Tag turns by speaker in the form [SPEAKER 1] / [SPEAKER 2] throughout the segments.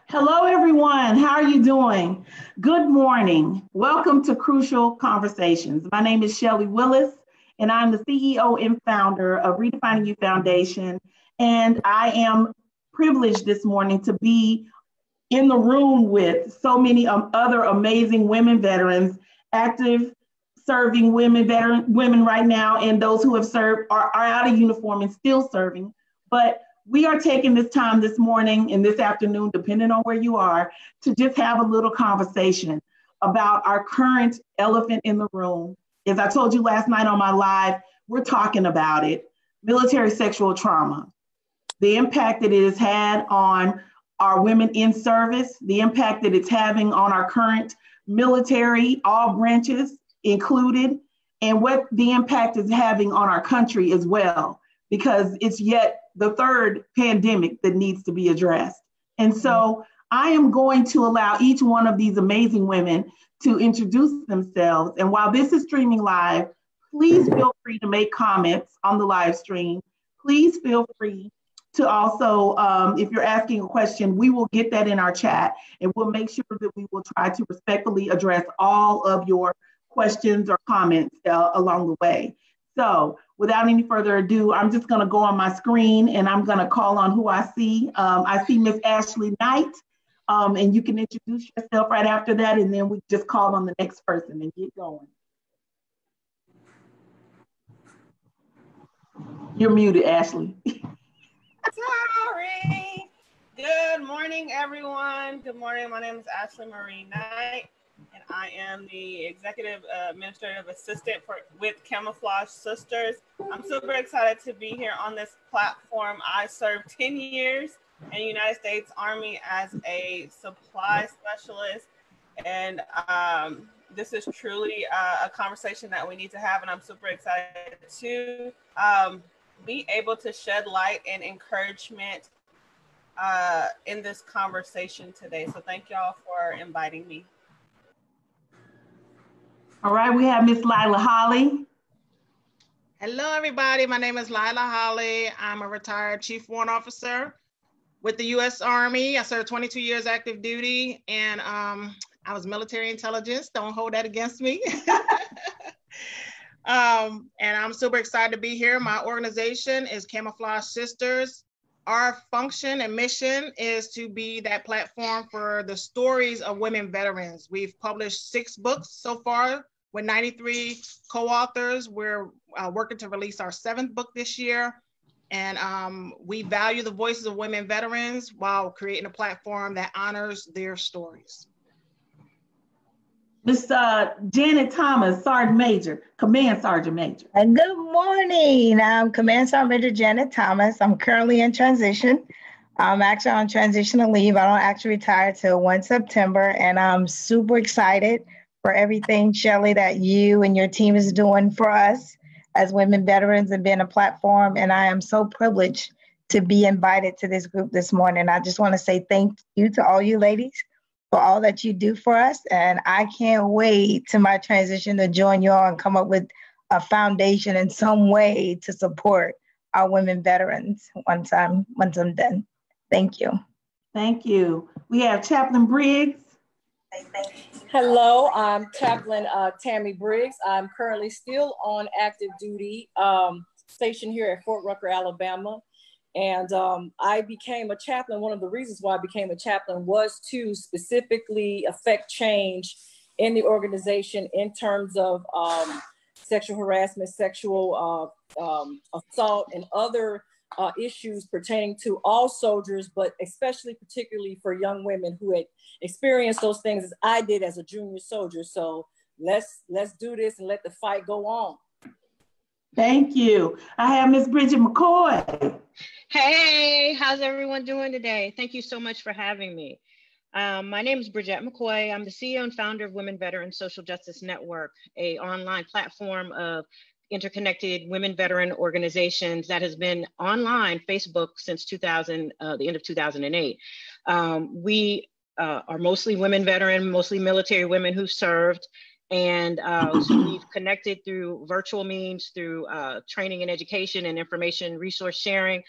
[SPEAKER 1] Hello, everyone. How are you doing? Good morning. Welcome to Crucial Conversations. My name is Shelly Willis, and I'm the CEO and founder of Redefining You Foundation. And I am privileged this morning to be in the room with so many other amazing women veterans, active serving women right now, and those who have served are out of uniform and still serving. But we are taking this time this morning and this afternoon, depending on where you are, to just have a little conversation about our current elephant in the room. As I told you last night on my live, we're talking about it, military sexual trauma, the impact that it has had on our women in service, the impact that it's having on our current military, all branches included, and what the impact is having on our country as well, because it's yet the third pandemic that needs to be addressed. And so I am going to allow each one of these amazing women to introduce themselves. And while this is streaming live, please feel free to make comments on the live stream. Please feel free to also, if you're asking a question, we will get that in our chat and we'll make sure that we will try to respectfully address all of your questions or comments along the way. So without any further ado, I'm just gonna go on my screen and I'm gonna call on who I see. I see Miss Ashley Knight, and you can introduce yourself right after that, and then we just call on the next person and get going. You're muted, Ashley.
[SPEAKER 2] Sorry. Good morning, everyone. Good morning. My name is Ashley Marie Knight, and I am the Executive Administrative Assistant with Camouflaged Sisters. I'm super excited to be here on this platform. I served 10 years in the United States Army as a supply specialist, and this is truly a conversation that we need to have, and I'm super excited to be able to shed light and encouragement in this conversation today. So thank y'all for inviting me.
[SPEAKER 1] All right, we have Miss Lila Holly.
[SPEAKER 3] Hello, everybody. My name is Lila Holly. I'm a retired Chief Warrant Officer with the U.S. Army. I served 22 years active duty, and I was military intelligence. Don't hold that against me. And I'm super excited to be here. My organization is Camouflaged Sisters. Our function and mission is to be that platform for the stories of women veterans. We've published 6 books so far with 93 co-authors. We're working to release our 7th book this year. And we value the voices of women veterans while creating a platform that honors their stories.
[SPEAKER 1] Miss Janet Thomas, Sergeant Major, Command Sergeant Major.
[SPEAKER 4] Good morning. I'm Command Sergeant Major Janet Thomas. I'm currently in transition. I'm actually on transitional leave. I don't actually retire till 1 September, and I'm super excited for everything, Shelly, that you and your team is doing for us as women veterans and being a platform. And I am so privileged to be invited to this group this morning. I just want to say thank you to all you ladies for all that you do for us. And I can't wait to my transition to join you all and come up with a foundation in some way to support our women veterans once I'm done. Thank you.
[SPEAKER 1] Thank you. We have Chaplain Briggs.
[SPEAKER 5] Hello, I'm Chaplain Tammy Briggs. I'm currently still on active duty, stationed here at Fort Rucker, Alabama. And I became a chaplain. One of the reasons why I became a chaplain was to specifically affect change in the organization in terms of sexual harassment, sexual assault, and other issues pertaining to all soldiers, but especially particularly for young women who had experienced those things as I did as a junior soldier. So let's do this and let the fight go on.
[SPEAKER 1] Thank you. I have Miss Bridget McCoy.
[SPEAKER 6] Hey, how's everyone doing today? Thank you so much for having me. My name is Bridget McCoy. I'm the CEO and founder of Women Veteran Social Justice Network, an online platform of interconnected women veteran organizations that has been online, Facebook, since the end of 2008. We are mostly women veteran, mostly military women who served. And so we've connected through virtual means, through training and education and information resource sharing.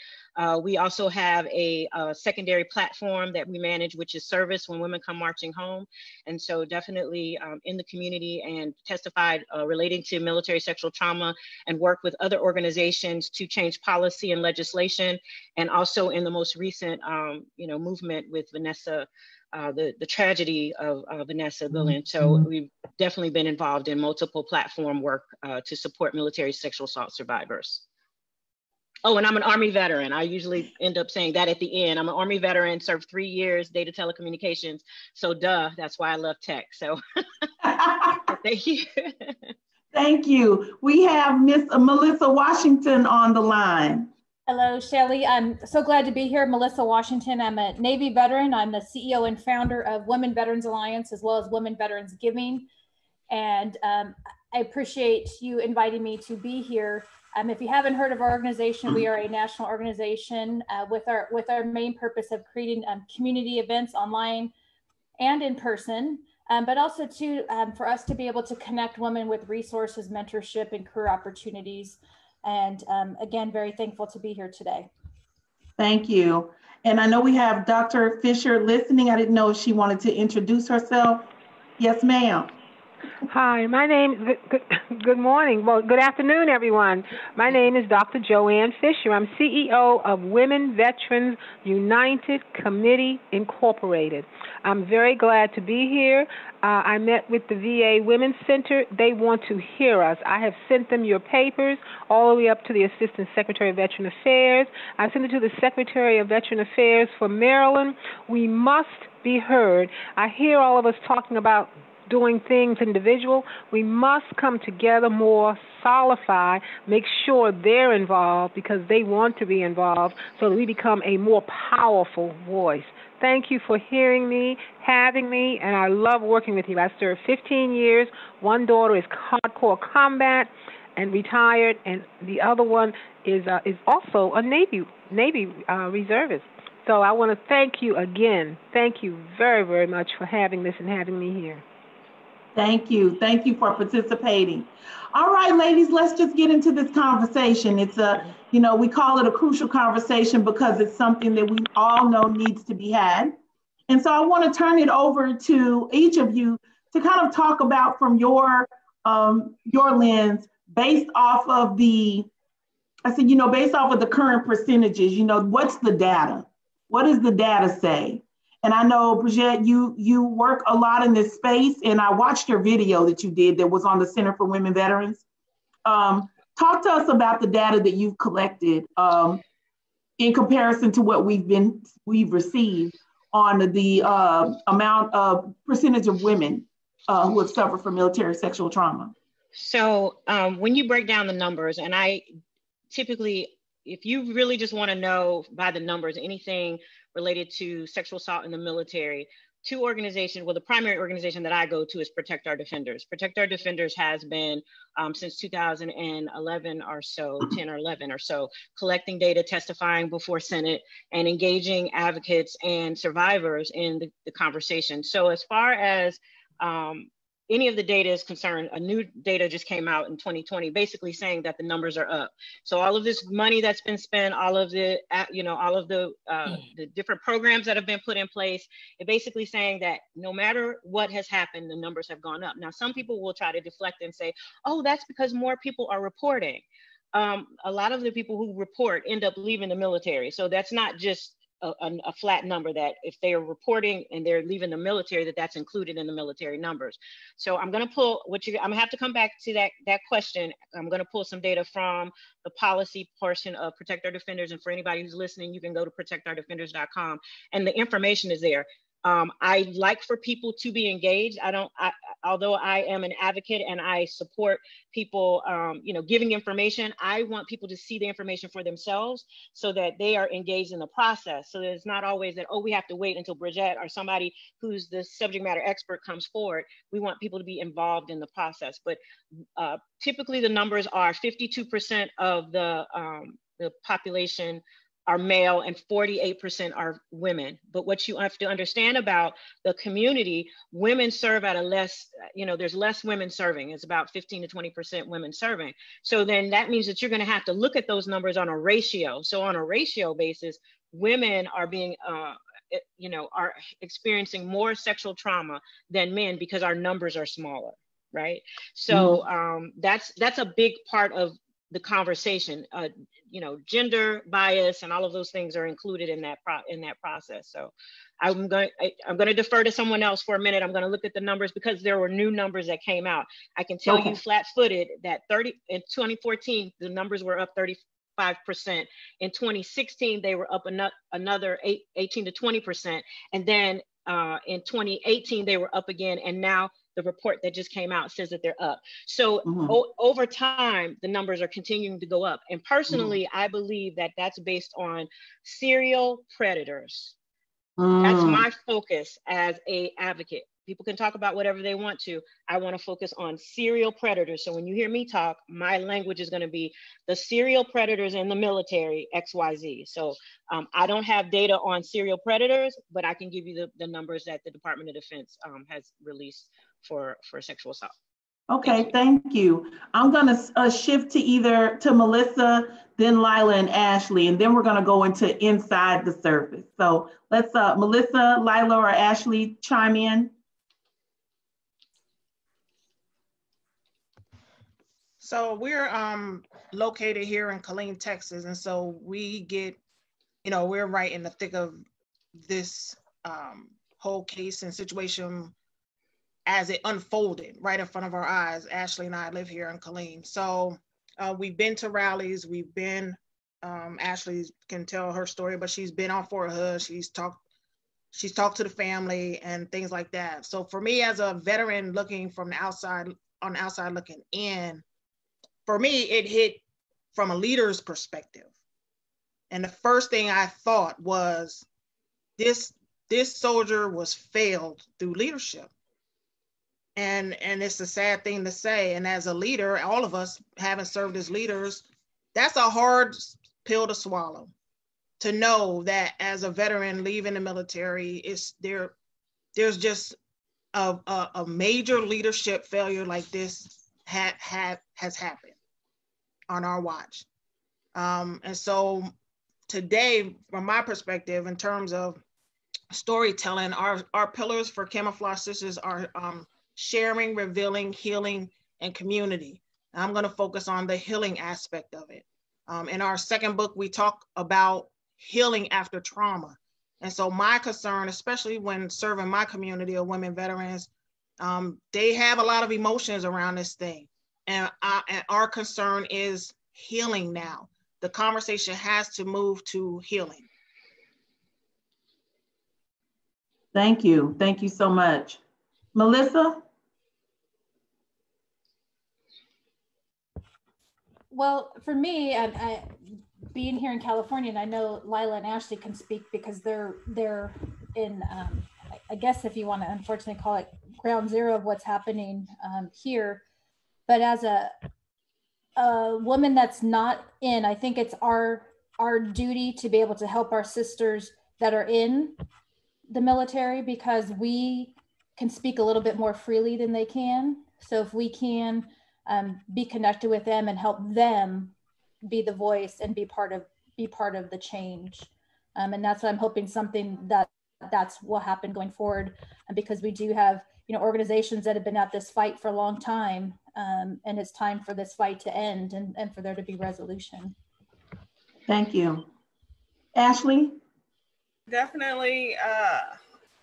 [SPEAKER 6] We also have a secondary platform that we manage, which is service when women come marching home. And so definitely in the community and testified relating to military sexual trauma and work with other organizations to change policy and legislation. And also in the most recent movement with Vanessa, the tragedy of Vanessa Guillen. So we've definitely been involved in multiple platform work to support military sexual assault survivors. Oh, and I'm an Army veteran. I usually end up saying that at the end. I'm an Army veteran, served 3 years, data telecommunications. So that's why I love tech. So thank you.
[SPEAKER 1] Thank you. We have Miss Melissa Washington on the line.
[SPEAKER 7] Hello, Shelley. I'm so glad to be here. Melissa Washington. I'm a Navy veteran. I'm the CEO and founder of Women Veterans Alliance, as well as Women Veterans Giving. And I appreciate you inviting me to be here. If you haven't heard of our organization, we are a national organization with our main purpose of creating community events online and in person, but also for us to be able to connect women with resources, mentorship, and career opportunities. And again, very thankful to be here today.
[SPEAKER 1] Thank you. And I know we have Dr. Fisher listening. I didn't know if she wanted to introduce herself. Yes, ma'am.
[SPEAKER 8] Hi, my name, good morning. Well, good afternoon, everyone. My name is Dr. Joanne Fisher. I'm CEO of Women Veterans United Committee, Incorporated. I'm very glad to be here. I met with the VA Women's Center. They want to hear us. I have sent them your papers all the way up to the Assistant Secretary of Veteran Affairs. I sent it to the Secretary of Veteran Affairs for Maryland. We must be heard. I hear all of us talking about doing things individual. We must come together more, solidify, make sure they're involved because they want to be involved so that we become a more powerful voice. Thank you for hearing me, having me, and I love working with you. I served 15 years. One daughter is hardcore combat and retired, and the other one is also a Navy reservist. So I want to thank you again. Thank you very, very much for having this and having me here.
[SPEAKER 1] Thank you. Thank you for participating. All right, ladies, let's just get into this conversation. It's we call it a crucial conversation because it's something that we all know needs to be had. And so I want to turn it over to each of you to kind of talk about from your lens, based off of based off of the current percentages, what's the data? What does the data say? And I know, Bridget, you work a lot in this space, and I watched your video that you did that was on the Center for Women Veterans. Talk to us about the data that you've collected in comparison to what we've received on the amount of percentage of women who have suffered from military sexual trauma.
[SPEAKER 6] So when you break down the numbers, and I typically, if you really just want to know by the numbers, anything related to sexual assault in the military, two organizations, well, the primary organization that I go to is Protect Our Defenders. Protect Our Defenders has been since 2011 or so, 10 or 11 or so, collecting data, testifying before Senate, and engaging advocates and survivors in the conversation. So as far as any of the data is concerned, a new data just came out in 2020, basically saying that the numbers are up. So all of this money that's been spent, all of the different programs that have been put in place, it basically saying that no matter what has happened, the numbers have gone up. Now, some people will try to deflect and say, oh, that's because more people are reporting. A lot of the people who report end up leaving the military. So that's not just a flat number that if they are reporting and they're leaving the military, that's included in the military numbers. So I'm going to pull I'm going to have to come back to that question. I'm going to pull some data from the policy portion of Protect Our Defenders. And for anybody who's listening, you can go to protectourdefenders.com and the information is there. I like for people to be engaged. Although I am an advocate and I support people, giving information, I want people to see the information for themselves so that they are engaged in the process. So that it's not always that, oh, we have to wait until Bridget or somebody who's the subject matter expert comes forward. We want people to be involved in the process. But typically the numbers are 52% of the population are male and 48% are women. But what you have to understand about the community, women serve at a less, there's less women serving. It's about 15 to 20% women serving. So then that means that you're going to have to look at those numbers on a ratio. So on a ratio basis, women are being, are experiencing more sexual trauma than men because our numbers are smaller, right? So that's a big part of the conversation. Gender bias and all of those things are included in that process. So I'm going to defer to someone else for a minute. I'm going to look at the numbers because there were new numbers that came out. I can tell you flat-footed that in 2014 the numbers were up 35%. In 2016 they were up another 18 to 20%, and then in 2018 they were up again, and now the report that just came out says that they're up. So over time, the numbers are continuing to go up. And personally, I believe that that's based on serial predators. That's my focus as an advocate. People can talk about whatever they want to. I want to focus on serial predators. So when you hear me talk, my language is going to be the serial predators in the military, XYZ. So I don't have data on serial predators, but I can give you the numbers that the Department of Defense has released for sexual assault.
[SPEAKER 1] Okay, thank you. I'm going to shift to Melissa, then Lila and Ashley, and then we're going to go into inside the surface. So let's Melissa, Lila, or Ashley chime in.
[SPEAKER 3] So we're located here in Killeen, Texas, and so we get, we're right in the thick of this whole case and situation as it unfolded right in front of our eyes. Ashley and I live here in Killeen. So we've been to rallies, we've been, Ashley can tell her story, but she's been on Fort Hood, she's talked to the family and things like that. So for me as a veteran looking from the outside, on the outside looking in, for me, it hit from a leader's perspective. And the first thing I thought was, this soldier was failed through leadership. And it's a sad thing to say. And as a leader, all of us having served as leaders, that's a hard pill to swallow. To know that as a veteran leaving the military, there's just a major leadership failure like this has happened on our watch. And so today, from my perspective, in terms of storytelling, our pillars for Camouflaged Sisters are sharing, revealing, healing, and community. And I'm going to focus on the healing aspect of it. In our second book, we talk about healing after trauma. And so my concern, especially when serving my community of women veterans, they have a lot of emotions around this thing. And our concern is healing now. The conversation has to move to healing.
[SPEAKER 1] Thank you. Thank you so much. Melissa?
[SPEAKER 7] Well, for me, I being here in California, and I know Lila and Ashley can speak because they're in, I guess if you want to unfortunately call it ground zero of what's happening here. But as a woman that's not in, I think it's our duty to be able to help our sisters that are in the military, because we can speak a little bit more freely than they can. So if we can be connected with them and help them be the voice and be part of the change. And that's what I'm hoping, something that's what happen going forward, because we do have, organizations that have been at this fight for a long time, and it's time for this fight to end and for there to be resolution.
[SPEAKER 1] Thank you. Ashley?
[SPEAKER 2] Definitely,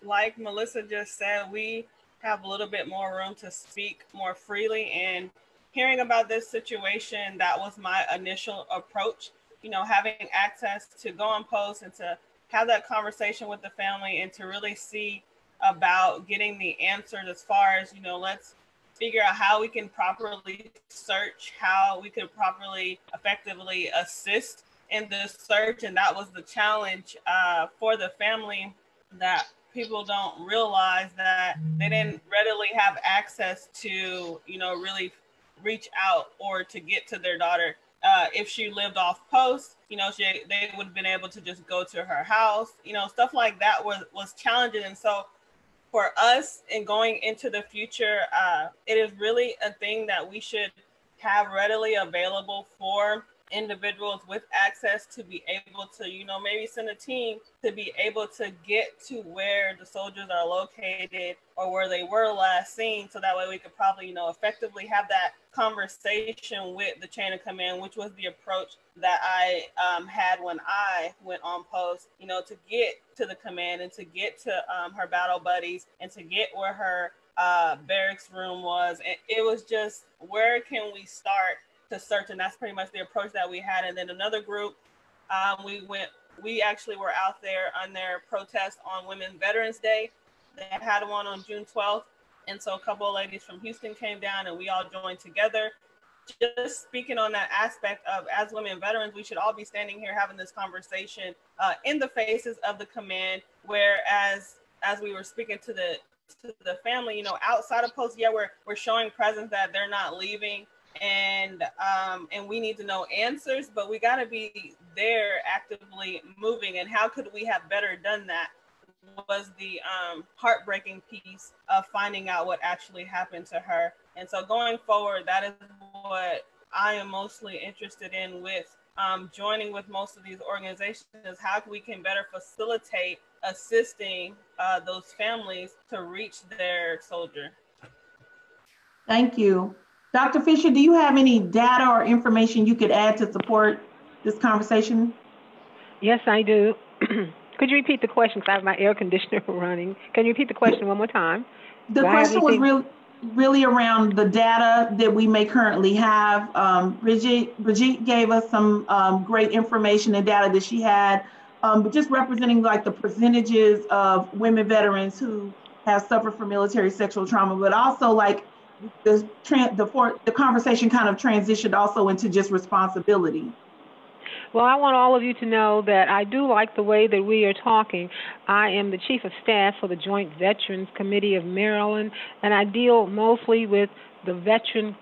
[SPEAKER 2] like Melissa just said, we have a little bit more room to speak more freely, and hearing about this situation, that was my initial approach, having access to go on posts and to have that conversation with the family and to really see about getting the answers as far as, let's figure out how we can properly search, how we can properly, effectively assist in this search. And that was the challenge for the family, that people don't realize that they didn't readily have access to, really reach out or to get to their daughter if she lived off post, you know, they would have been able to just go to her house, you know, stuff like that was challenging. And so for us in going into the future, it is really a thing that we should have readily available for individuals with access to be able to, you know, maybe send a team to be able to get to where the soldiers are located or where they were last seen. So that way we could probably, you know, effectively have that conversation with the chain of command, which was the approach that I had when I went on post, you know, to get to the command and to get to her battle buddies and to get where her barracks room was. And it was just, where can we start to search? And that's pretty much the approach that we had. And then another group, we actually were out there on their protest on Women's Veterans Day. They had one on June 12th. And so a couple of ladies from Houston came down and we all joined together. Just speaking on that aspect of, as women veterans, we should all be standing here having this conversation in the faces of the command, whereas as we were speaking to the family, you know, outside of post, yeah, we're showing presence that they're not leaving, and we need to know answers, but we got to be there actively moving. And how could we have better done that was the heartbreaking piece of finding out what actually happened to her. And so going forward, that is what I am mostly interested in with joining with most of these organizations, is how we can better facilitate assisting those families to reach their soldier.
[SPEAKER 1] Thank you. Dr. Fisher, do you have any data or information you could add to support this conversation?
[SPEAKER 8] Yes, I do. Could you repeat the question? Because I have my air conditioner running. Can you repeat the question one more time?
[SPEAKER 1] The question was really around the data that we may currently have. Brigitte gave us some great information and data that she had, but just representing like the percentages of women veterans who have suffered from military sexual trauma, but also like the conversation kind of transitioned also into just responsibility.
[SPEAKER 8] Well, I want all of you to know that I do like the way that we are talking. I am the Chief of Staff for the Joint Veterans Committee of Maryland, and I deal mostly with the veteran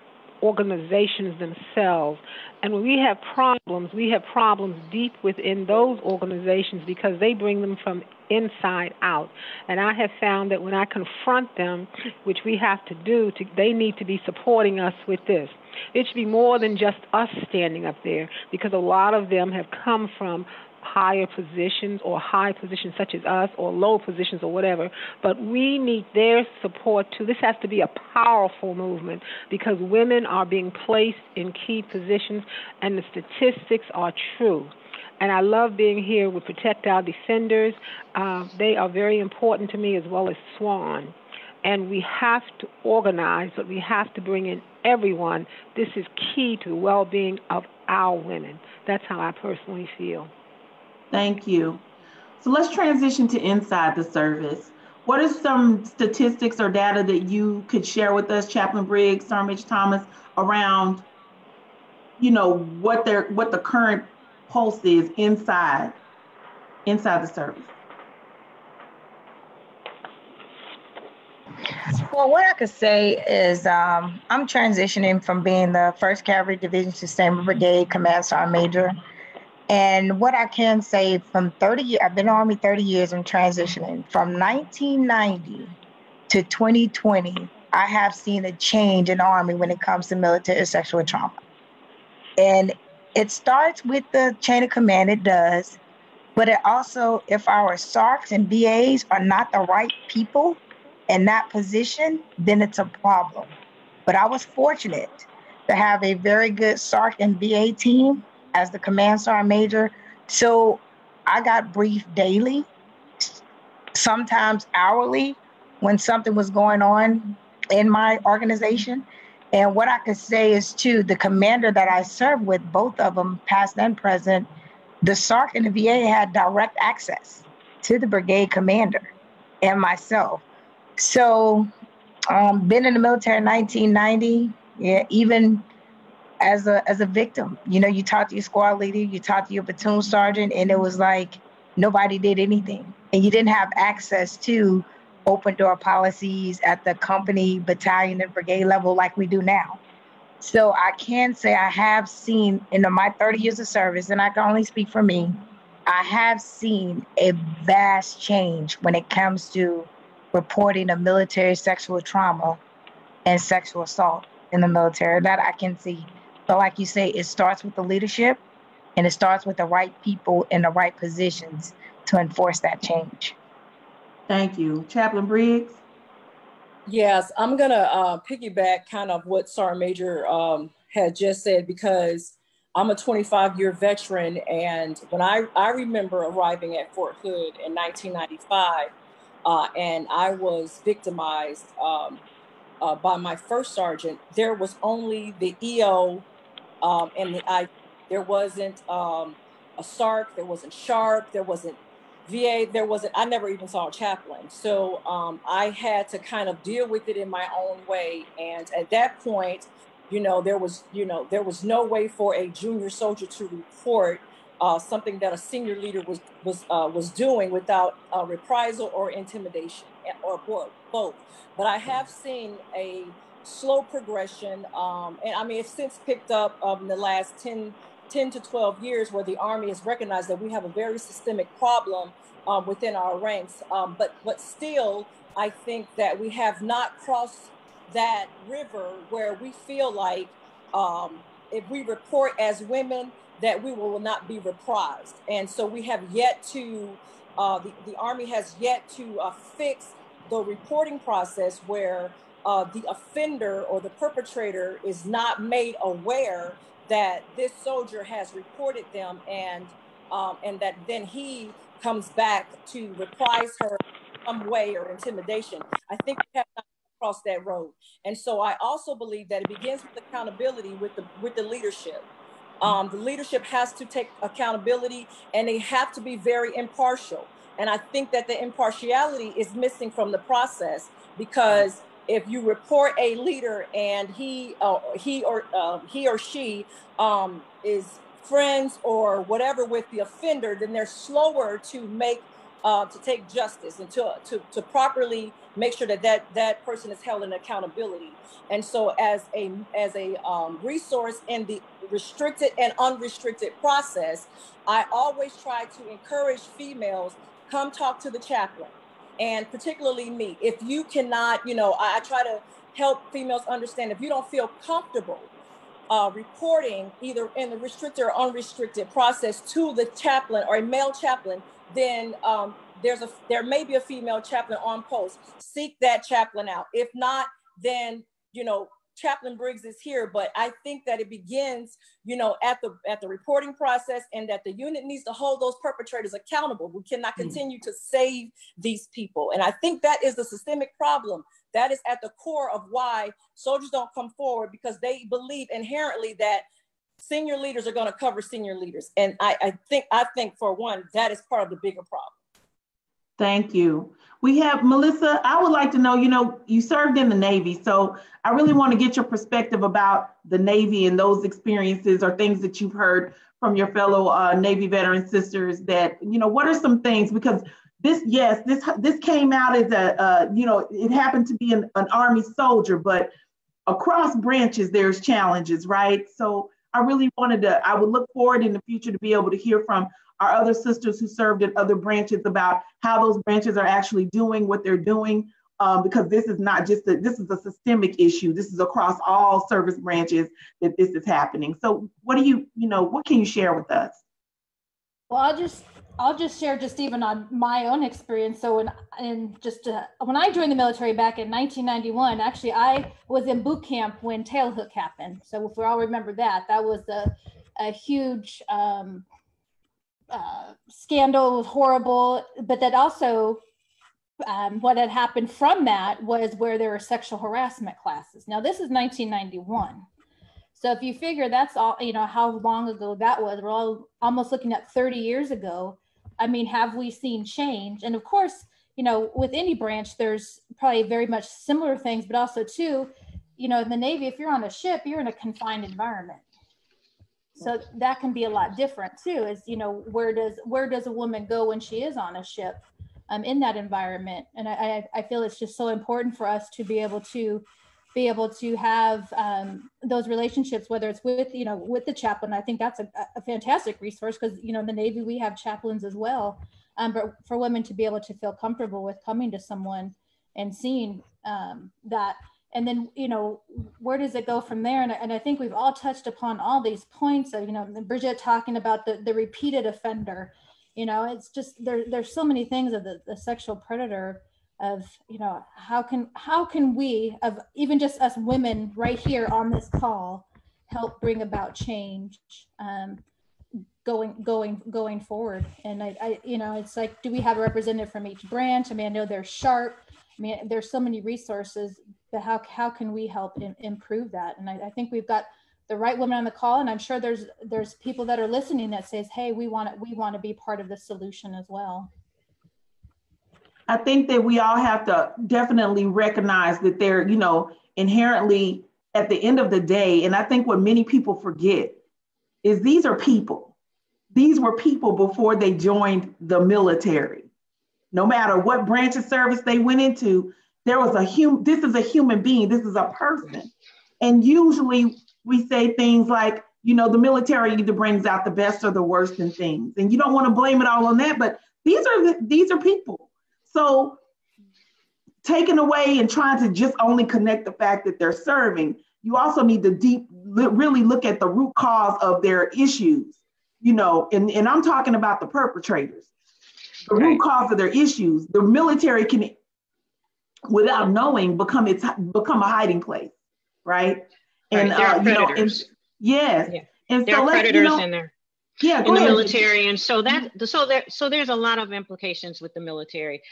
[SPEAKER 8] organizations themselves. And when we have problems deep within those organizations because they bring them from inside out. And I have found that when I confront them, which we have to do, they need to be supporting us with this. It should be more than just us standing up there, because a lot of them have come from higher positions or high positions such as us, or low positions or whatever, but we need their support too. This has to be a powerful movement because women are being placed in key positions and the statistics are true. And I love being here with Protect Our Defenders. They are very important to me, as well as SWAN. And we have to organize, but we have to bring in everyone. This is key to the well-being of our women. That's how I personally feel.
[SPEAKER 1] Thank you. So let's transition to inside the service. What are some statistics or data that you could share with us, Chaplain Briggs, Sermage Thomas, around, you know, what the current pulse is inside the service?
[SPEAKER 4] Well, what I could say is I'm transitioning from being the 1st Cavalry Division Sustainment Brigade Command Sergeant Major. And what I can say, from 30 years, I've been in the Army 30 years, I'm transitioning. From 1990 to 2020, I have seen a change in the Army when it comes to military sexual trauma. And it starts with the chain of command, it does. But it also, if our SARCs and BAs are not the right people in that position, then it's a problem. But I was fortunate to have a very good SARC and BA team as the Command Sergeant Major. So I got briefed daily, sometimes hourly, when something was going on in my organization. And what I could say is, too, the commander that I served with, both of them, past and present, the SARC and the VA had direct access to the brigade commander and myself. So been in the military in 1990, yeah, even as a victim, you know, you talk to your squad leader, you talk to your platoon sergeant, and it was like nobody did anything. And you didn't have access to open door policies at the company, battalion, and brigade level like we do now. So I can say I have seen in my 30 years of service, and I can only speak for me, I have seen a vast change when it comes to reporting of military sexual trauma and sexual assault in the military. That I can see. But like you say, it starts with the leadership, and it starts with the right people in the right positions to enforce that change.
[SPEAKER 1] Thank you. Chaplain Briggs?
[SPEAKER 5] Yes, I'm gonna piggyback kind of what Sergeant Major had just said, because I'm a 25-year veteran, and when I remember arriving at Fort Hood in 1995, and I was victimized by my first sergeant, there was only the EO and the I. There wasn't a SARC, there wasn't SHARP, there wasn't VA, there wasn't, I never even saw a chaplain. So I had to kind of deal with it in my own way. And at that point, there was no way for a junior soldier to report something that a senior leader was doing without reprisal or intimidation, or both. But I have seen a slow progression, and I mean, it's since picked up in the last 10 to 12 years, where the Army has recognized that we have a very systemic problem within our ranks. But still, I think that we have not crossed that river where we feel like if we report as women, that we will not be reprised. And so we have yet to, the Army has yet to fix the reporting process where the offender or the perpetrator is not made aware that this soldier has reported them, and that then he comes back to reprise her some way or intimidation. I think we have not crossed that road. And so I also believe that it begins with accountability with the leadership. The leadership has to take accountability, and they have to be very impartial. And I think that the impartiality is missing from the process, because if you report a leader and he or she is friends or whatever with the offender, then they're slower to take justice and to properly make sure that person is held in accountability. And so as a resource in the restricted and unrestricted process, I always try to encourage females, come talk to the chaplain. And particularly me, if you cannot, I try to help females understand, if you don't feel comfortable reporting either in the restricted or unrestricted process to the chaplain or a male chaplain, then there may be a female chaplain on post. Seek that chaplain out. If not, then, Chaplain Briggs is here. But I think that it begins, at the reporting process, and that the unit needs to hold those perpetrators accountable. We cannot continue to save these people. And I think that is the systemic problem. That is at the core of why soldiers don't come forward, because they believe inherently that senior leaders are going to cover senior leaders. And I think for one, that is part of the bigger problem.
[SPEAKER 1] Thank you. We have Melissa. I would like to know, you served in the Navy, so I really want to get your perspective about the Navy and those experiences or things that you've heard from your fellow Navy veteran sisters that, what are some things, because this came out as it happened to be an Army soldier, but across branches, there's challenges, right? So I really I would look forward in the future to be able to hear from our other sisters who served in other branches about how those branches are actually doing what they're doing, because this is not just this is a systemic issue. This is across all service branches that this is happening. So what can you share with us?
[SPEAKER 7] Well, I'll just share just even on my own experience. So when I joined the military back in 1991, actually I was in boot camp when Tailhook happened. So if we all remember that was a huge scandal. It was horrible, but that also what had happened from that was where there were sexual harassment classes. Now this is 1991. So if you figure that's all, how long ago that was, we're all almost looking at 30 years ago. I mean, have we seen change? And of course, with any branch, there's probably very much similar things, but also too, in the Navy, if you're on a ship, you're in a confined environment. So that can be a lot different too, is, where does a woman go when she is on a ship in that environment? And I feel it's just so important for us to be able to be able to have those relationships, whether it's with, with the chaplain. I think that's a fantastic resource because, in the Navy, we have chaplains as well. But for women to be able to feel comfortable with coming to someone and seeing that, and then, where does it go from there? And I think we've all touched upon all these points of, Bridget talking about the repeated offender, it's just, there's so many things of the sexual predator of, how can we, of even just us women right here on this call, help bring about change going forward. And I it's like, do we have a representative from each branch? I mean, I know they're sharp. I mean, there's so many resources, but how can we help improve that? And I think we've got the right women on the call, and I'm sure there's people that are listening that says, hey, we want to be part of the solution as well.
[SPEAKER 1] I think that we all have to definitely recognize that they're, inherently at the end of the day, and I think what many people forget is these are people. These were people before they joined the military. No matter what branch of service they went into, there was this is a human being, this is a person. And usually we say things like, the military either brings out the best or the worst in things. And you don't want to blame it all on that, but these are people. So taking away and trying to just only connect the fact that they're serving, you also need to really look at the root cause of their issues, and I'm talking about the perpetrators, the root cause of their issues. The military can, without knowing, become a hiding place, right? And
[SPEAKER 6] there are predators.
[SPEAKER 1] Yes.
[SPEAKER 6] Yeah.
[SPEAKER 1] And
[SPEAKER 6] there
[SPEAKER 1] so
[SPEAKER 6] are predators in there.
[SPEAKER 1] Yeah,
[SPEAKER 6] in the military, and so there's a lot of implications with the military.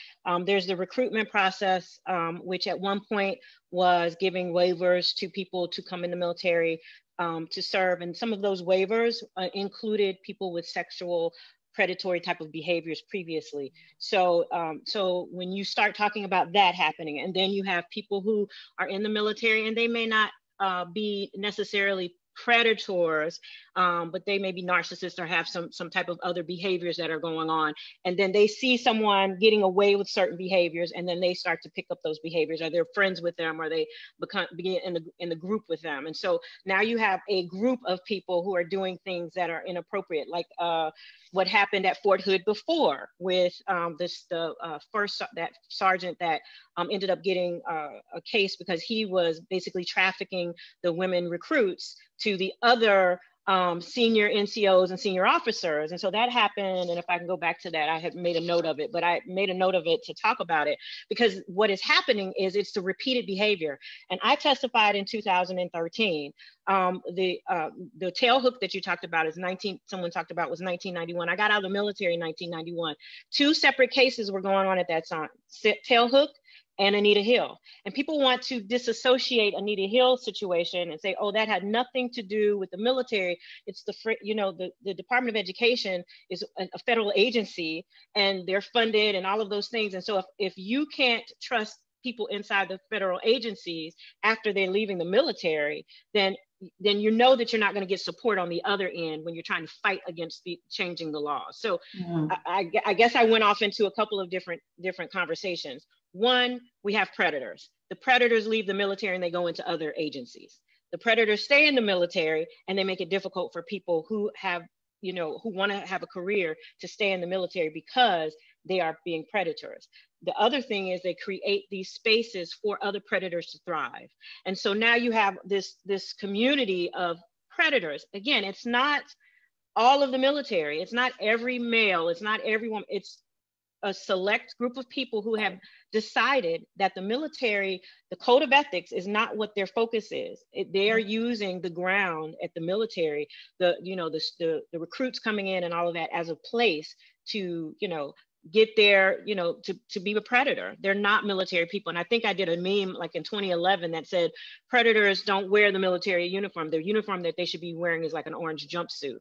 [SPEAKER 6] There's the recruitment process, which at one point was giving waivers to people to come in the military to serve, and some of those waivers included people with sexual predatory type of behaviors previously. So when you start talking about that happening, and then you have people who are in the military and they may not be necessarily predators, but they may be narcissists or have some type of other behaviors that are going on. And then they see someone getting away with certain behaviors, and then they start to pick up those behaviors, or they're friends with them, or they begin in the group with them. And so now you have a group of people who are doing things that are inappropriate, like what happened at Fort Hood before with that sergeant that ended up getting a case because he was basically trafficking the women recruits to the other senior NCOs and senior officers. And so that happened. And if I can go back to that, I had made a note of it, but I made a note of it to talk about it, because what is happening is it's the repeated behavior. And I testified in 2013. The tail hook that you talked about someone talked about was 1991. I got out of the military in 1991. Two separate cases were going on at that time, tail hook and Anita Hill. And people want to disassociate Anita Hill's situation and say, oh, that had nothing to do with the military. It's the Department of Education is a federal agency, and they're funded and all of those things. And so if you can't trust people inside the federal agencies after they're leaving the military, then you know that you're not going to get support on the other end when you're trying to fight against changing the law. So I guess I went off into a couple of different conversations. One, we have predators. The predators leave the military and they go into other agencies. The predators stay in the military and they make it difficult for people who have, who want to have a career to stay in the military because they are being predators. The other thing is they create these spaces for other predators to thrive. And so now you have this community of predators. Again, it's not all of the military. It's not every male. It's not everyone. It's a select group of people who have decided that the military, the code of ethics is not what their focus is. They are using the ground at the military, the recruits coming in and all of that as a place to, get there, to be a predator. They're not military people. And I think I did a meme like in 2011 that said, predators don't wear the military uniform. Their uniform that they should be wearing is like an orange jumpsuit.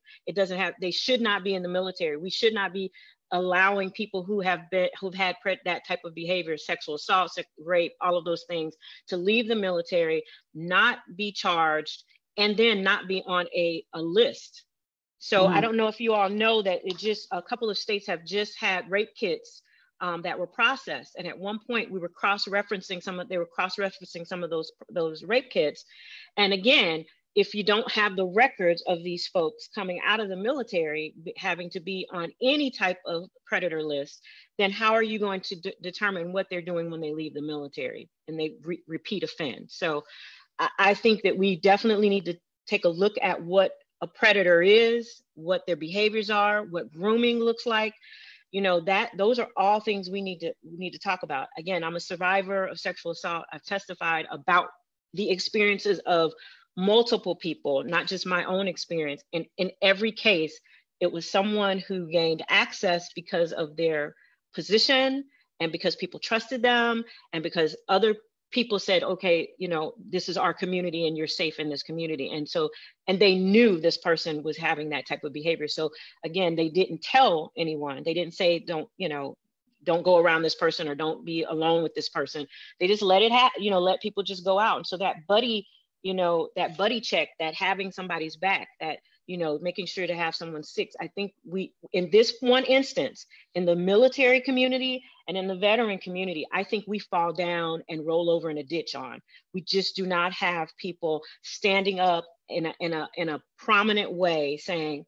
[SPEAKER 6] They should not be in the military. We should not be allowing people who've had that type of behavior, sexual assault, rape, all of those things, to leave the military, not be charged, and then not be on a list. So I don't know if you all know that a couple of states have just had rape kits that were processed. And at one point we were cross-referencing some of those rape kits. And again, if you don't have the records of these folks coming out of the military, having to be on any type of predator list, then how are you going to determine what they're doing when they leave the military and they repeat offend? So I think that we definitely need to take a look at what a predator is, what their behaviors are, what grooming looks like. You know, those are all things we need to talk about. Again, I'm a survivor of sexual assault. I've testified about the experiences of multiple people, not just my own experience. And in every case, it was someone who gained access because of their position and because people trusted them and because other people said, okay, you know, this is our community and you're safe in this community. And they knew this person was having that type of behavior. So again, they didn't tell anyone. They didn't say, don't go around this person or don't be alone with this person. They just let it let people just go out. And so that buddy check, that having somebody's back, that, you know, making sure to have someone six. I think we, in this one instance, in the military community and in the veteran community, I think we fall down and roll over in a ditch on. We just do not have people standing up in a prominent way saying,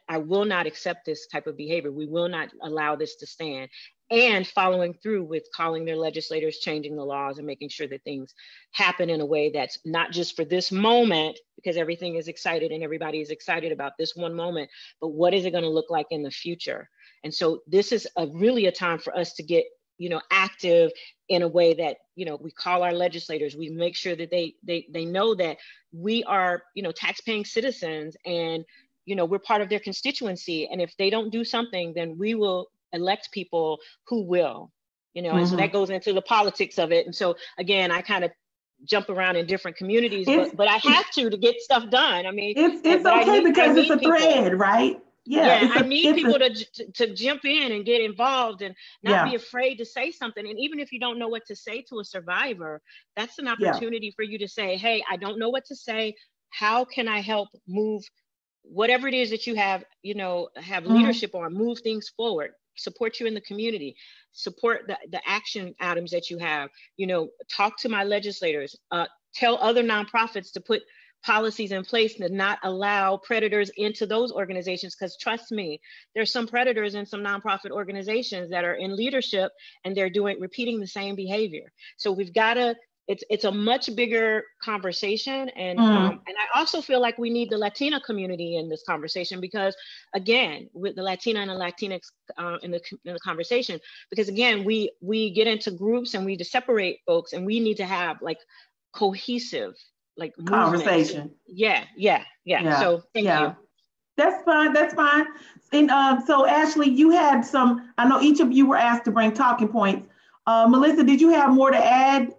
[SPEAKER 6] I will not accept this type of behavior. We will not allow this to stand. And following through with calling their legislators, changing the laws and making sure that things happen in a way that's not just for this moment, because everything is excited and everybody is excited about this one moment, but what is it going to look like in the future? And so this is really a time for us to get, you know, active in a way that, you know, we call our legislators, we make sure that they know that we are, you know, tax-paying citizens and, you know, we're part of their constituency. And if they don't do something, then we will elect people who will, you know, and so that goes into the politics of it. And so again, I kind of jump around in different communities, but I have to get stuff done. I mean,
[SPEAKER 1] it's okay because it's a thread, right?
[SPEAKER 6] Yeah, I need people to jump in and get involved and not be afraid to say something. And even if you don't know what to say to a survivor, that's an opportunity for you to say, hey, I don't know what to say. How can I help move whatever it is that you have, you know, have leadership on, move things forward, support you in the community, support the action items that you have, you know, talk to my legislators, tell other nonprofits to put policies in place to not allow predators into those organizations. Because trust me, there's some predators in some nonprofit organizations that are in leadership and they're repeating the same behavior. So we've got to, it's a much bigger conversation. And I also feel like we need the Latina community in this conversation because again, with the Latina and the Latinx in the conversation, because again, we get into groups and we just separate folks and we need to have like cohesive, like
[SPEAKER 1] conversation.
[SPEAKER 6] Yeah. So thank you.
[SPEAKER 1] That's fine. And so Ashley, you had some, I know each of you were asked to bring talking points. Melissa, did you have more to add?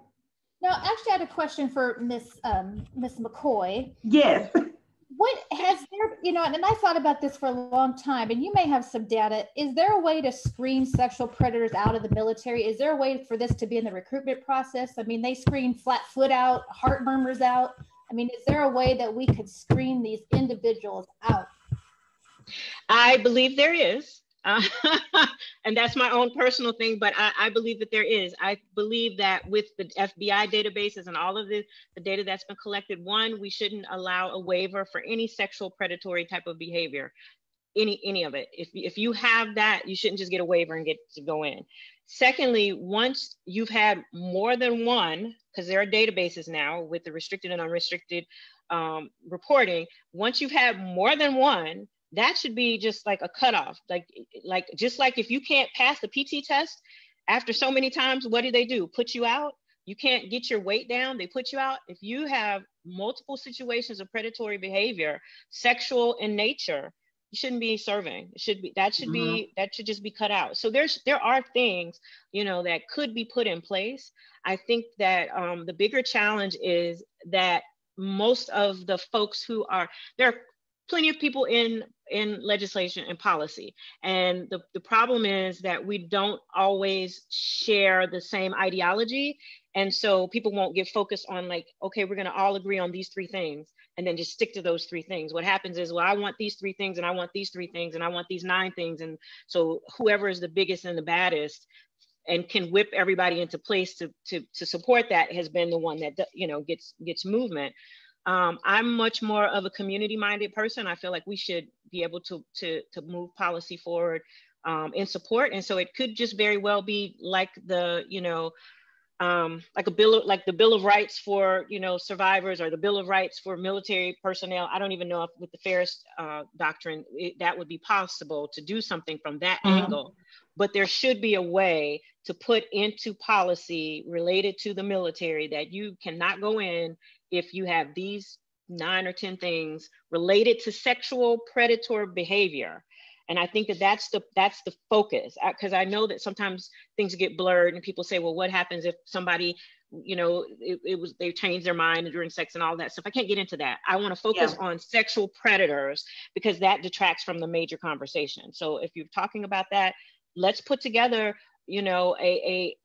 [SPEAKER 7] No, actually, I had a question for Miss McCoy.
[SPEAKER 1] Yes.
[SPEAKER 7] What has there, you know, and I thought about this for a long time, and you may have some data. Is there a way to screen sexual predators out of the military? Is there a way for this to be in the recruitment process? I mean, they screen flat foot out, heart murmurs out. I mean, is there a way that we could screen these individuals out?
[SPEAKER 6] I believe there is. And that's my own personal thing, but I believe that there is. I believe that with the FBI databases and all of the data that's been collected, one, we shouldn't allow a waiver for any sexual predatory type of behavior, any of it. If you have that, you shouldn't just get a waiver and get to go in. Secondly, once you've had more than one, because there are databases now with the restricted and unrestricted reporting, once you've had more than one, that should be just like a cutoff. Like just like if you can't pass the PT test after so many times, what do? Put you out? You can't get your weight down, they put you out. If you have multiple situations of predatory behavior, sexual in nature, you shouldn't be serving. That should just be cut out. So there are things, you know, that could be put in place. I think that the bigger challenge is that most of the folks there are plenty of people in legislation and policy. And the problem is that we don't always share the same ideology. And so people won't get focused on like, okay, we're gonna all agree on these three things. and then just stick to those 3 things. What happens is, well, I want these 3 things, and I want these 3 things, and I want these 9 things. And so whoever is the biggest and the baddest and can whip everybody into place to support that has been the one that, you know, gets movement. I'm much more of a community-minded person. I feel like we should be able to move policy forward in support. And so it could just very well be like the, you know, like the Bill of Rights for, you know, survivors, or the Bill of Rights for military personnel. I don't even know if with the Ferris doctrine, that would be possible to do something from that angle. But there should be a way to put into policy related to the military that you cannot go in if you have these 9 or 10 things related to sexual predator behavior. And I think that that's the focus, because I know that sometimes things get blurred and people say, well, what happens if somebody, you know, they changed their mind during sex and all that stuff. I can't get into that. I want to focus on sexual predators, because that detracts from the major conversation. So if you're talking about that, let's put together, you know, a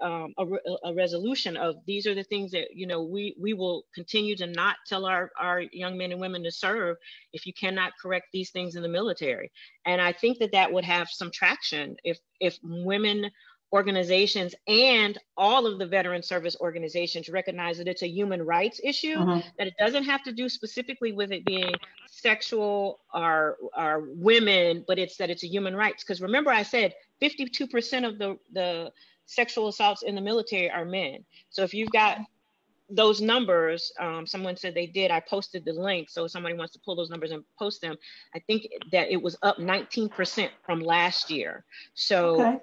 [SPEAKER 6] resolution of these are the things that, you know, we will continue to not tell our young men and women to serve if you cannot correct these things in the military. And I think that would have some traction if women organizations and all of the veteran service organizations recognize that it's a human rights issue, that it doesn't have to do specifically with it being sexual or women, but it's that it's a human rights. Because remember, I said 52% of the sexual assaults in the military are men. So if you've got those numbers, someone said they did, I posted the link. So if somebody wants to pull those numbers and post them, I think that it was up 19% from last year. So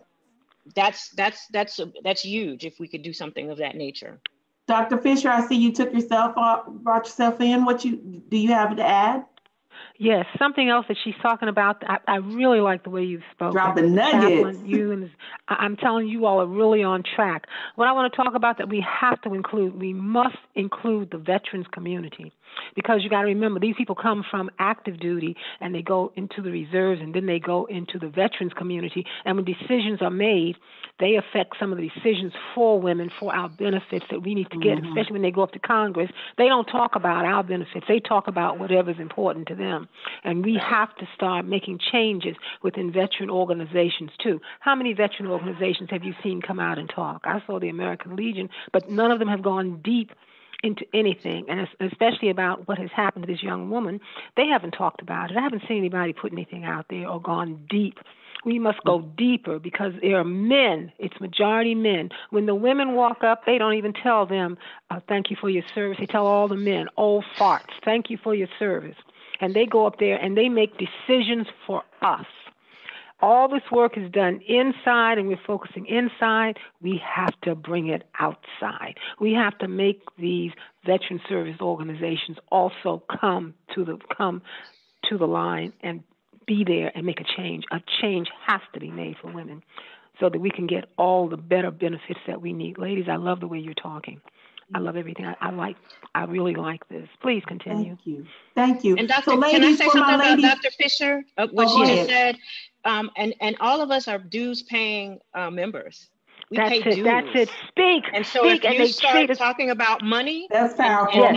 [SPEAKER 6] that's huge if we could do something of that nature.
[SPEAKER 1] Dr. Fisher, I see you took yourself off, brought yourself in. Do you have to add?
[SPEAKER 8] Yes, something else that she's talking about. I really like the way you spoke.
[SPEAKER 1] Dropping nuggets.
[SPEAKER 8] I'm telling you all are really on track. What I want to talk about that we must include the veterans community, because you got to remember, these people come from active duty and they go into the reserves, and then they go into the veterans community. And when decisions are made, they affect some of the decisions for women, for our benefits that we need to get, especially when they go up to Congress. They don't talk about our benefits. They talk about whatever's important to them. And we have to start making changes within veteran organizations, too. How many veteran organizations have you seen come out and talk? I saw the American Legion, but none of them have gone deep into anything, and especially about what has happened to this young woman. They haven't talked about it. I haven't seen anybody put anything out there or gone deep. We must go deeper, because there are men. It's majority men. When the women walk up, they don't even tell them, thank you for your service. They tell all the men, old farts, thank you for your service. And they go up there and they make decisions for us. All this work is done inside, and we're focusing inside. We have to bring it outside. We have to make these veteran service organizations also come to the line and be there and make a change. A change has to be made for women so that we can get all the better benefits that we need. Ladies, I love the way you're talking. I love everything. I really like this. Please continue.
[SPEAKER 1] Thank you.
[SPEAKER 6] And Dr. Can I say something about Dr. Fisher? What she just said. And all of us are dues paying members. We pay dues.
[SPEAKER 8] That's it. Speak.
[SPEAKER 6] And so if you start talking about money,
[SPEAKER 1] that's powerful.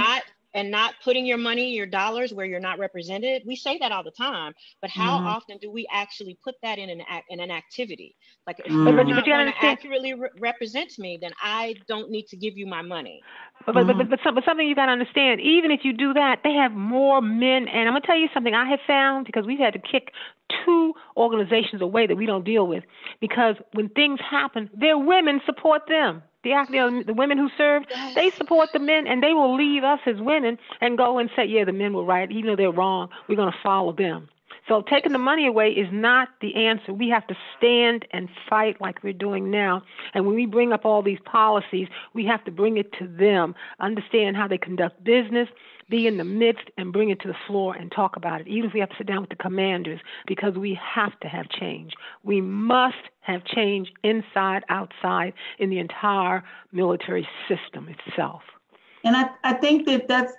[SPEAKER 6] And not putting your money, your dollars where you're not represented. We say that all the time, but how often do we actually put that in an activity? Like if you're not going to accurately represent me, then I don't need to give you my money.
[SPEAKER 8] But something you got to understand, even if you do that, they have more men. And I'm going to tell you something I have found, because we've had to kick 2 organizations away that we don't deal with, because when things happen, their women support them. The women who serve, they support the men, and they will leave us as women and go and say, yeah, the men were right. Even though they're wrong, we're going to follow them. So taking the money away is not the answer. We have to stand and fight like we're doing now. And when we bring up all these policies, we have to bring it to them, understand how they conduct business, be in the midst, and bring it to the floor and talk about it, even if we have to sit down with the commanders, because we have to have change. We must have change inside, outside, in the entire military system itself.
[SPEAKER 1] And I think that's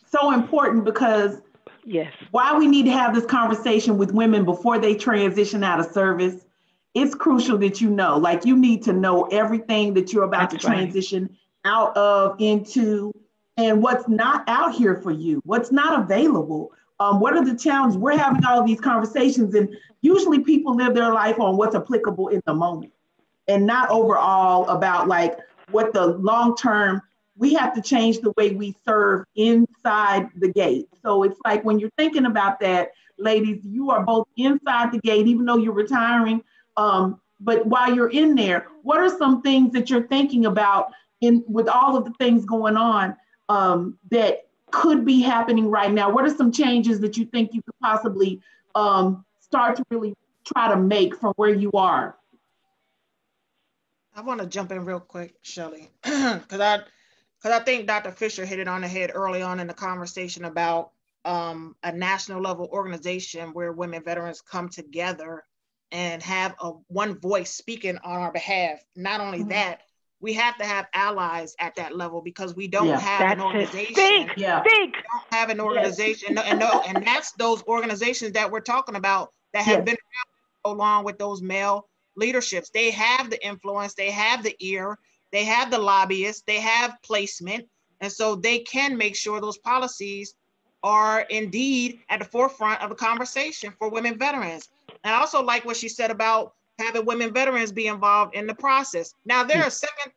[SPEAKER 1] so important, because
[SPEAKER 8] yes,
[SPEAKER 1] why we need to have this conversation with women before they transition out of service, it's crucial that you need to know everything that you're about to transition out of, into, and what's not out here for you, what's not available. What are the challenges? We're having all of these conversations, and usually people live their life on what's applicable in the moment and not overall about like what the long term. We have to change the way we serve inside the gate. So it's like when you're thinking about that, ladies, you are both inside the gate, even though you're retiring. But while you're in there, what are some things that you're thinking about in with all of the things going on that could be happening right now? What are some changes that you think you could possibly start to really try to make from where you are?
[SPEAKER 3] I want to jump in real quick, Shelley, because I think Dr. Fisher hit it on the head early on in the conversation about a national level organization where women veterans come together and have one voice speaking on our behalf. Not only that, we have to have allies at that level because we don't have an organization.
[SPEAKER 8] Speak.
[SPEAKER 3] We don't have an organization, and that's those organizations that we're talking about that have been around so long with those male leaderships. They have the influence, they have the ear, they have the lobbyists, they have placement, and so they can make sure those policies are indeed at the forefront of the conversation for women veterans. And I also like what she said about having women veterans be involved in the process. Now, there are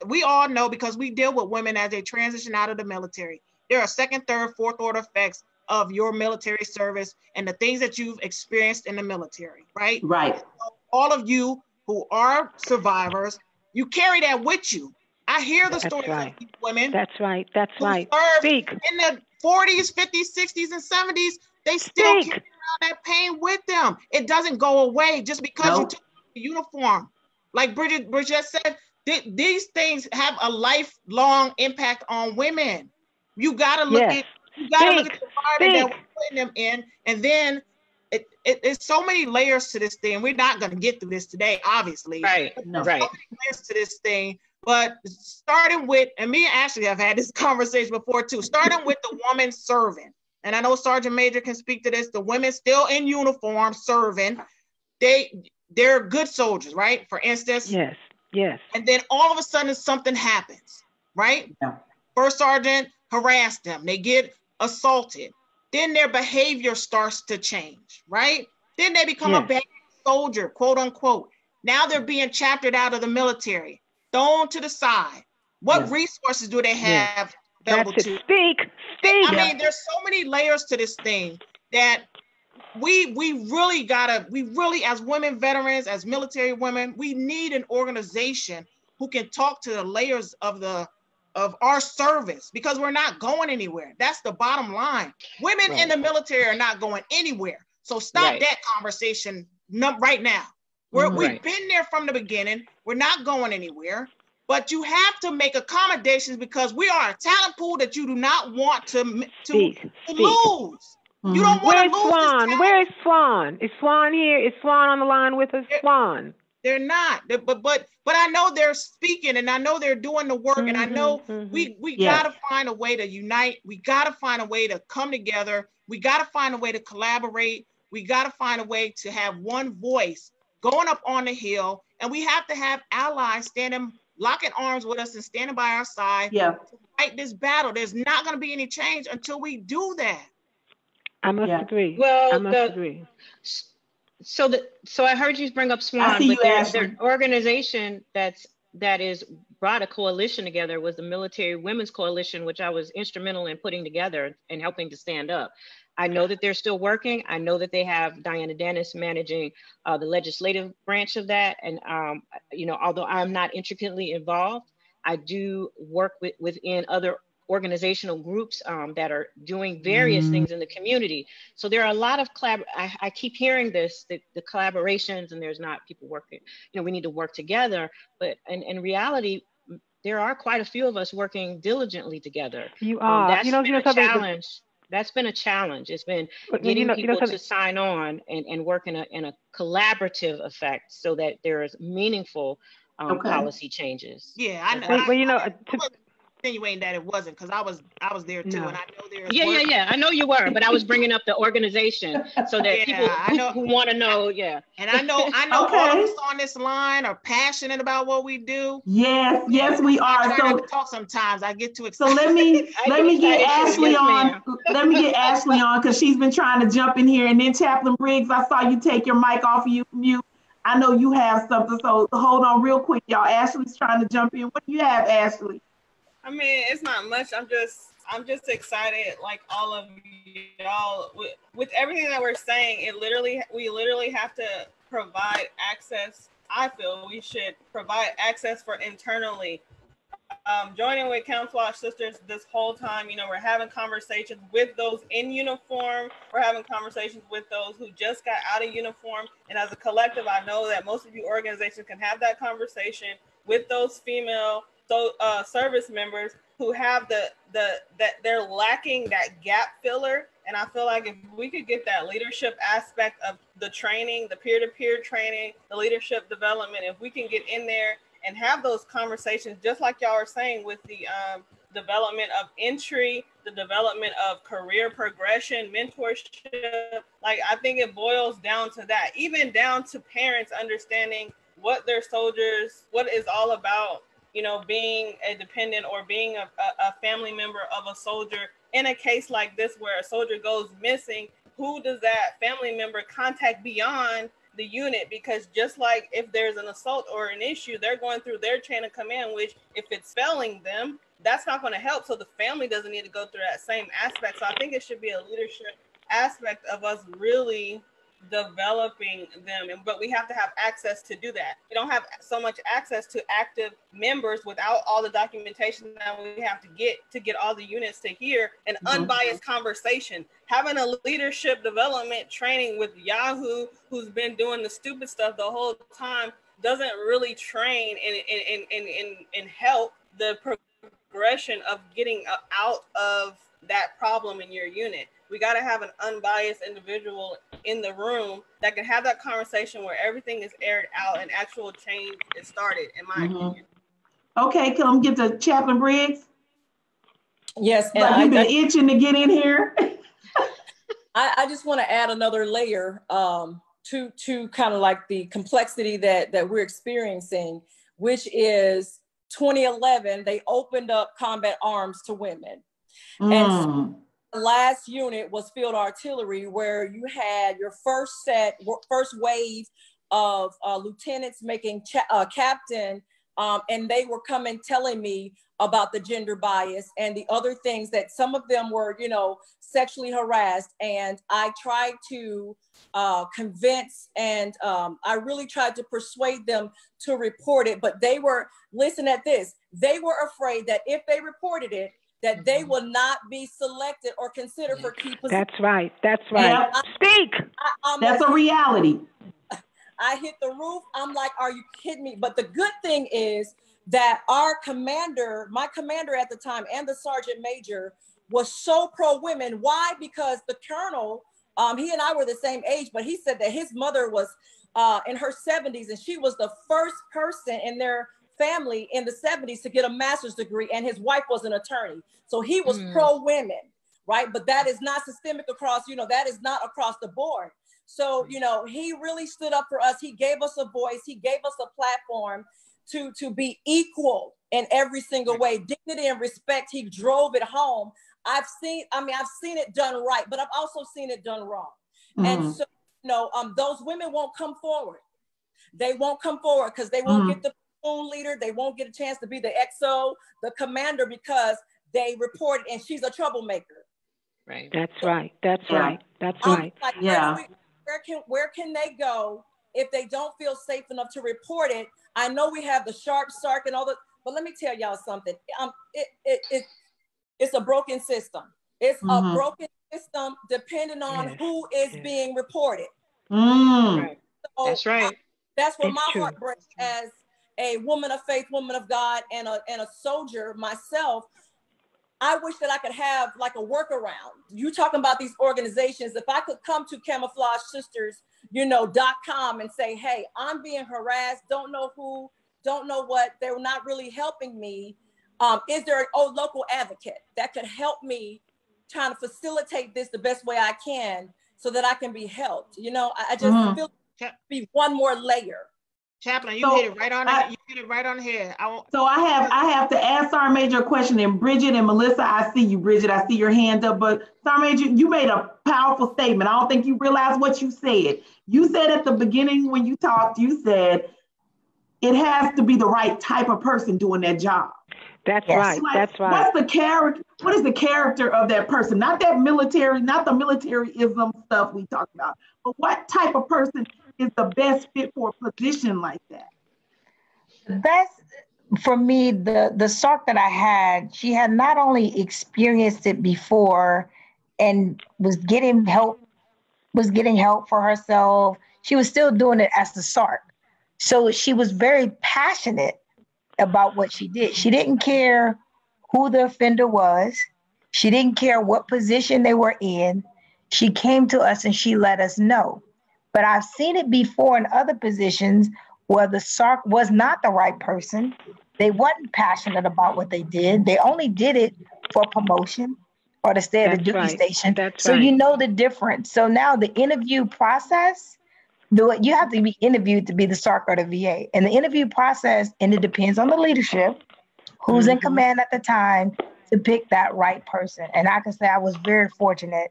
[SPEAKER 3] we all know because we deal with women as they transition out of the military. There are second, third, fourth order effects of your military service and the things that you've experienced in the military, right?
[SPEAKER 1] Right.
[SPEAKER 3] So all of you who are survivors, you carry that with you. I hear the stories of these women.
[SPEAKER 8] That's right. That's right.
[SPEAKER 3] Speak. In the 40s, 50s, 60s, and 70s, they still carry around that pain with them. It doesn't go away just because you took the uniform. Like Bridget said, these things have a lifelong impact on women. You gotta look at the environment that we're putting them in, and then it's so many layers to this thing. We're not going to get through this today, obviously. Right. No. Right. So many layers to this thing, but starting with, and me and Ashley have had this conversation before too, starting with the woman serving. And I know Sergeant Major can speak to this. The women still in uniform serving, they're good soldiers, right? For instance.
[SPEAKER 8] Yes. Yes.
[SPEAKER 3] And then all of a sudden something happens, right? Yeah. First sergeant harassed them. They get assaulted. Then their behavior starts to change, right? Then they become a bad soldier, quote unquote. Now they're being chaptered out of the military, thrown to the side. What resources do they have available to?
[SPEAKER 8] Speak.
[SPEAKER 3] I mean, there's so many layers to this thing that we really as women veterans, as military women, we need an organization who can talk to the layers of our service, because we're not going anywhere. That's the bottom line. Women in the military are not going anywhere. So stop that conversation right now. We've been there from the beginning. We're not going anywhere, but you have to make accommodations because we are a talent pool that you do not want to lose. You don't want to lose.
[SPEAKER 8] Swan? Where's Swan? Is Swan here? Is Swan on the line with us? Swan.
[SPEAKER 3] They're not, but I know they're speaking, and I know they're doing the work, and I know we gotta find a way to unite. We gotta find a way to come together. We gotta find a way to collaborate. We gotta find a way to have one voice going up on the hill, and we have to have allies locking arms with us and standing by our side to fight this battle. There's not gonna be any change until we do that.
[SPEAKER 8] I must agree.
[SPEAKER 6] Well,
[SPEAKER 8] I must agree.
[SPEAKER 6] So I heard you bring up Swan, but their organization that is brought a coalition together was the Military Women's Coalition, which I was instrumental in putting together and helping to stand up. I know that they're still working. I know that they have Diana Dennis managing the legislative branch of that. And, although I'm not intricately involved, I do work within other organizational groups that are doing various things in the community. So there are a lot of I keep hearing this, the collaborations, and there's not people working, we need to work together, but in reality, there are quite a few of us working diligently together.
[SPEAKER 8] You are.
[SPEAKER 6] That's been a challenge. That's been a challenge. It's been getting people to sign on and work in a collaborative effect so that there is meaningful policy changes.
[SPEAKER 3] Yeah, I know. insinuating that it wasn't, because I was there too, and I know there's
[SPEAKER 6] yeah. I know you were, but I was bringing up the organization so that people who want to know,
[SPEAKER 3] And I know all of us on this line are passionate about what we do.
[SPEAKER 1] Yes, we are.
[SPEAKER 3] I try not to talk sometimes. I get too excited.
[SPEAKER 1] So let me get Ashley on. Let me get Ashley on, because she's been trying to jump in here. And then Chaplain Briggs, I saw you take your mic off of mute. I know you have something, so hold on real quick, y'all. Ashley's trying to jump in. What do you have, Ashley?
[SPEAKER 2] I mean, it's not much. I'm just excited, like all of y'all, with everything that we're saying. We literally have to provide access. I feel we should provide access for internally. Joining with Camouflaged Sisters this whole time, we're having conversations with those in uniform. We're having conversations with those who just got out of uniform. And as a collective, I know that most of you organizations can have that conversation with those female service members who have that they're lacking that gap filler. And I feel like if we could get that leadership aspect of the training, the peer-to-peer training, the leadership development, if we can get in there and have those conversations, just like y'all are saying, with the development of entry, the development of career progression, mentorship. Like, I think it boils down to that, even down to parents understanding what their soldiers, what is all about, being a dependent or being a family member of a soldier. In a case like this, where a soldier goes missing, who does that family member contact beyond the unit? Because just like if there's an assault or an issue, they're going through their chain of command, which if it's failing them, that's not going to help. So the family doesn't need to go through that same aspect. So I think it should be a leadership aspect of us really developing them, but we have to have access to do that. We don't have so much access to active members without all the documentation that we have to get all the units to hear an unbiased conversation. Having a leadership development training with Yahoo, who's been doing the stupid stuff the whole time, doesn't really train and help the progression of getting out of that problem in your unit. We got to have an unbiased individual in the room that can have that conversation where everything is aired out and actual change is started, in my opinion.
[SPEAKER 1] Okay, come get to Chaplain Briggs.
[SPEAKER 5] Yes.
[SPEAKER 1] And you've been itching to get in here.
[SPEAKER 5] I just want to add another layer to kind of like the complexity that we're experiencing, which is 2011, they opened up combat arms to women. And so the last unit was field artillery, where you had your first wave of lieutenants making captain, and they were coming telling me about the gender bias and the other things, that some of them were, sexually harassed. And I tried to convince, and I really tried to persuade them to report it, but they were, listen at this, they were afraid that if they reported it, that they will not be selected or considered for key positions.
[SPEAKER 8] That's right. Speak.
[SPEAKER 1] That's a reality.
[SPEAKER 5] I hit the roof. I'm like, are you kidding me? But the good thing is that our commander, my commander at the time, and the sergeant major was so pro-women. Why? Because the colonel, he and I were the same age, but he said that his mother was in her 70s, and she was the first person in their family in the 70s to get a master's degree, and his wife was an attorney. So he was pro-women, right? But that is not systemic across, that is not across the board. So, he really stood up for us. He gave us a voice. He gave us a platform to be equal in every single way. Dignity and respect, he drove it home. I've seen it done right, but I've also seen it done wrong. And so, those women won't come forward. They won't come forward because they won't get the leader. They won't get a chance to be the XO, the commander, because they reported, and she's a troublemaker.
[SPEAKER 8] Right. That's right. Like,
[SPEAKER 1] yeah.
[SPEAKER 5] Where can they go if they don't feel safe enough to report it? I know we have the sharp Sark and all that, but let me tell y'all something. It's a broken system. It's a broken system depending on who is being reported.
[SPEAKER 6] Right.
[SPEAKER 5] So
[SPEAKER 6] that's right.
[SPEAKER 5] That's where my heart breaks as a woman of faith, woman of God, and a soldier myself. I wish that I could have like a workaround. You talking about these organizations, if I could come to Camouflaged Sisters, .com and say, hey, I'm being harassed, don't know who, don't know what, they're not really helping me. Is there a local advocate that could help me trying to facilitate this the best way I can so that I can be helped? You know, I just feel be one more layer.
[SPEAKER 3] Chaplain, you hit it right on the, you hit it right on the head.
[SPEAKER 1] So I have to ask Sergeant Major a question, and Bridget and Melissa, I see you, Bridget, I see your hand up, but Sergeant Major, you made a powerful statement. I don't think you realize what you said. You said at the beginning when you talked, you said it has to be the right type of person doing that job.
[SPEAKER 8] That's right.
[SPEAKER 1] Like,
[SPEAKER 8] that's right.
[SPEAKER 1] What's the character? What is the character of that person? Not that military, not the militaryism stuff we talk about, but what type of person is the best fit for a position like that?
[SPEAKER 4] The best for me, the SARC that I had, she had not only experienced it before and was getting help for herself. She was still doing it as the SARC. So she was very passionate about what she did. She didn't care who the offender was. She didn't care what position they were in. She came to us and she let us know. But I've seen it before in other positions where the SARC was not the right person. They wasn't passionate about what they did. They only did it for promotion or to stay at the duty station. So you know the difference. So now the interview process, you have to be interviewed to be the SARC or the VA. And the interview process, and it depends on the leadership, who's in command at the time, to pick that right person. And I can say I was very fortunate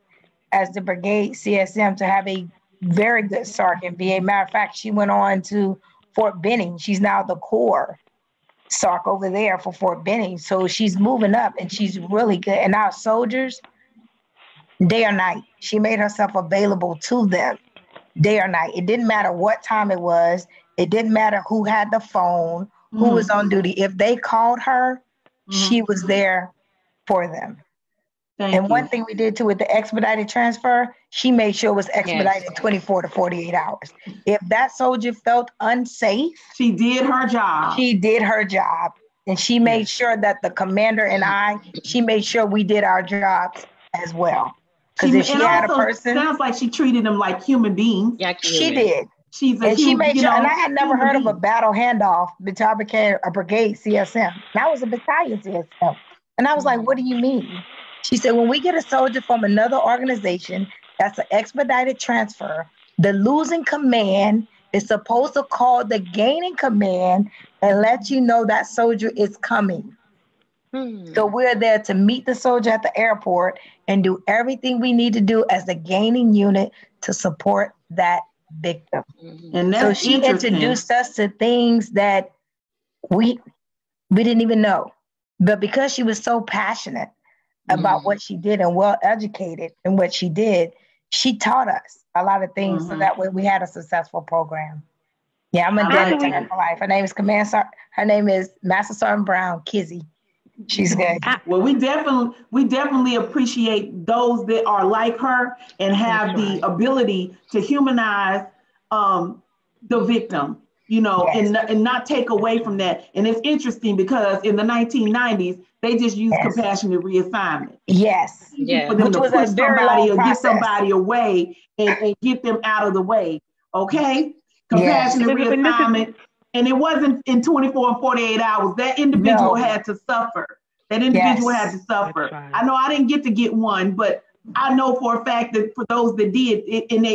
[SPEAKER 4] as the brigade CSM to have a very good SARC and VA. Matter of fact, she went on to Fort Benning. She's now the core SARC over there for Fort Benning. So she's moving up and she's really good. And our soldiers, day or night, she made herself available to them day or night. It didn't matter what time it was. It didn't matter who had the phone, who was on duty. If they called her, she was there for them. One thing we did too with the expedited transfer, she made sure it was expedited 24 to 48 hours. If that soldier felt unsafe,
[SPEAKER 1] she did her job.
[SPEAKER 4] She did her job. And she made sure that the commander and she made sure we did our jobs as well. Because if she had a person,
[SPEAKER 1] sounds like she treated them like human beings.
[SPEAKER 4] Yeah, she did.
[SPEAKER 1] She
[SPEAKER 4] made sure, and I had never heard of a battle handoff until I became a brigade CSM. And I was a battalion CSM. And I was like, what do you mean? She said, when we get a soldier from another organization, that's an expedited transfer, the losing command is supposed to call the gaining command and let you know that soldier is coming. So we're there to meet the soldier at the airport and do everything we need to do as the gaining unit to support that victim.
[SPEAKER 1] And that's
[SPEAKER 4] so she introduced us to things that we didn't even know. But because she was so passionate about what she did and well educated in what she did, she taught us a lot of things so that way we had a successful program. Yeah, I'm a lieutenant for life. Her name is Master Sergeant Brown Kizzy. She's good.
[SPEAKER 1] Well, we definitely appreciate those that are like her and have the ability to humanize the victim, and not take away from that. And it's interesting because in the 1990s, they just used compassionate reassignment.
[SPEAKER 4] Yes.
[SPEAKER 1] For them to push somebody or get somebody away and get them out of the way. Okay? Compassionate reassignment. And it wasn't in 24 and 48 hours. That individual had to suffer. That individual had to suffer. Right. I know I didn't get one, but I know for a fact that for those that did, and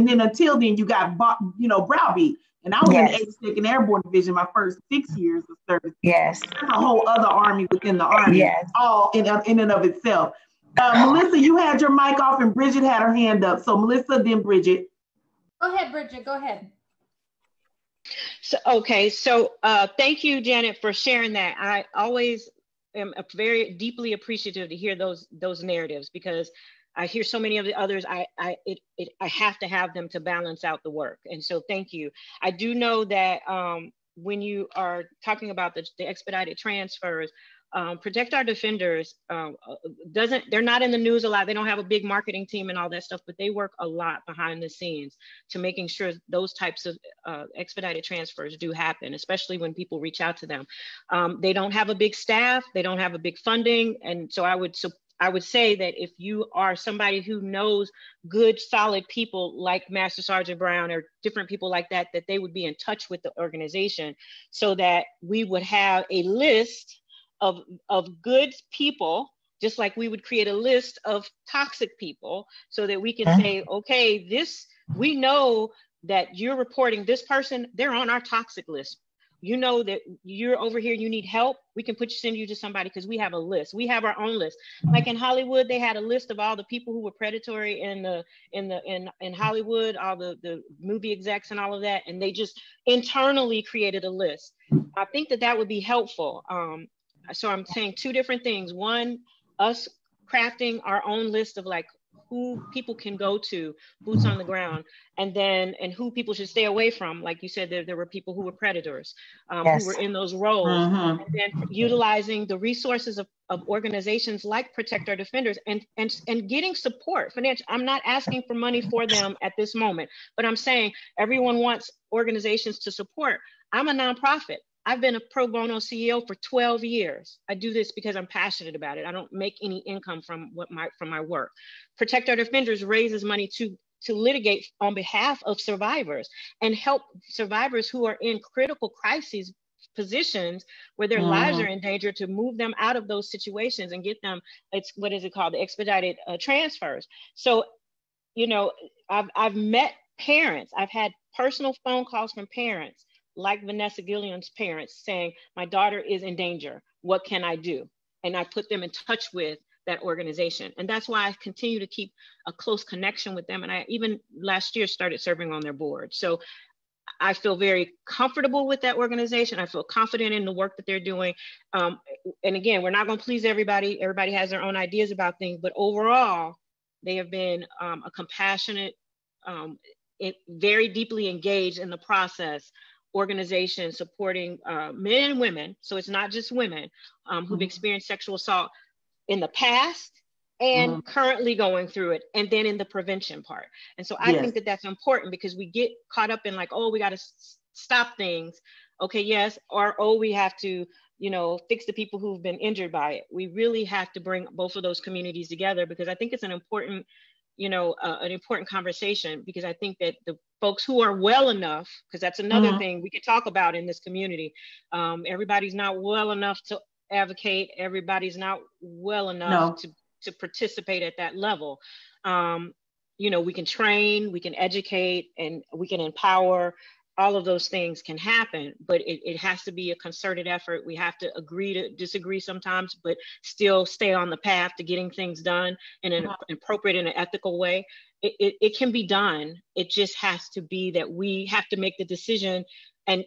[SPEAKER 1] then until then you got, browbeat. And I was in the 82nd Airborne Division my first 6 years of service.
[SPEAKER 4] Yes.
[SPEAKER 1] That's a whole other army within the army, all in and of itself. Melissa, you had your mic off and Bridget had her hand up. So Melissa, then Bridget.
[SPEAKER 7] Go ahead, Bridget, go ahead.
[SPEAKER 6] So thank you, Janet, for sharing that. I always am very deeply appreciative to hear those narratives because I hear so many of the others. I have to have them to balance out the work. And so thank you. I do know that when you are talking about the expedited transfers, Protect Our Defenders they're not in the news a lot. They don't have a big marketing team and all that stuff, but they work a lot behind the scenes to making sure those types of expedited transfers do happen, especially when people reach out to them. They don't have a big staff. They don't have a big funding. And so I would say that if you are somebody who knows good, solid people like Master Sergeant Brown or different people like that, that they would be in touch with the organization so that we would have a list of good people, just like we would create a list of toxic people, so that we can say, okay, we know that you're reporting this person, they're on our toxic list. You know that you're over here, you need help, we can send you to somebody, because we have a list. We have our own list. Like in Hollywood, they had a list of all the people who were predatory in Hollywood, all the movie execs and all of that, and they just internally created a list. I think that would be helpful. So I'm saying two different things. One, us crafting our own list of like who people can go to, boots on the ground, and who people should stay away from. Like you said, there were people who were predators, who were in those roles, and then utilizing the resources of organizations like Protect Our Defenders, and getting support, financial. I'm not asking for money for them at this moment, but I'm saying everyone wants organizations to support. I'm a nonprofit. I've been a pro bono CEO for 12 years. I do this because I'm passionate about it. I don't make any income from my work. Protect Our Defenders raises money to litigate on behalf of survivors and help survivors who are in critical crises positions where their lives are in danger, to move them out of those situations and get them, what is it called? The expedited transfers. So, you know, I've met parents. I've had personal phone calls from parents like Vanessa Guillen's parents saying, my daughter is in danger. What can I do? And I put them in touch with that organization. And that's why I continue to keep a close connection with them. And I even last year started serving on their board. So I feel very comfortable with that organization. I feel confident in the work that they're doing. And again, we're not going to please everybody. Everybody has their own ideas about things, but overall, they have been a compassionate, very deeply engaged in the process organization supporting men and women. So it's not just women who've experienced sexual assault in the past and currently going through it, and then in the prevention part. And so I think that that's important, because we get caught up in like, oh, we got to stop things. Okay, yes. Or, oh, we have to, you know, fix the people who've been injured by it. We really have to bring both of those communities together, because I think it's an important, you know, an important conversation, because I think that the folks who are well enough, because that's another thing we could talk about in this community. Everybody's not well enough to advocate. Everybody's not well enough to participate at that level. You know, we can train, we can educate, and we can empower. All of those things can happen, but it has to be a concerted effort. We have to agree to disagree sometimes, but still stay on the path to getting things done in an appropriate and an ethical way. It can be done. It just has to be that we have to make the decision and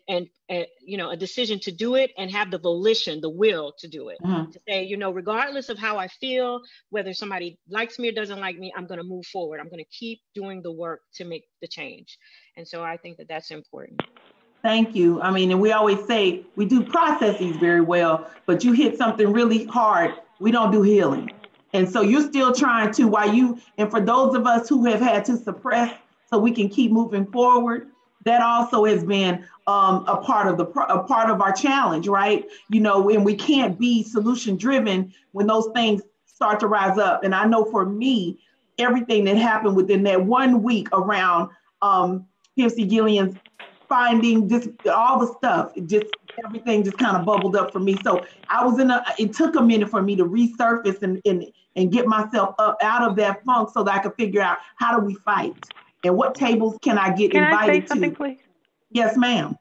[SPEAKER 6] you know, a decision to do it, and have the volition, the will to do it. To say, you know, regardless of how I feel, whether somebody likes me or doesn't like me, I'm going to move forward. I'm going to keep doing the work to make the change. And so I think that that's important.
[SPEAKER 1] Thank you. I mean, and we always say we do processes very well, but you hit something really hard. We don't do healing. And so you're still trying to, and for those of us who have had to suppress so we can keep moving forward, that also has been a part of our challenge, right? You know, and we can't be solution driven when those things start to rise up. And I know for me, everything that happened within that 1 week around PFC Guillen's finding this, all the stuff, everything just kind of bubbled up for me. So I was it took a minute for me to resurface and get myself up out of that funk, so that I could figure out, how do we fight and what tables can I get invited to?
[SPEAKER 8] Can I say something, please?
[SPEAKER 1] Yes, ma'am.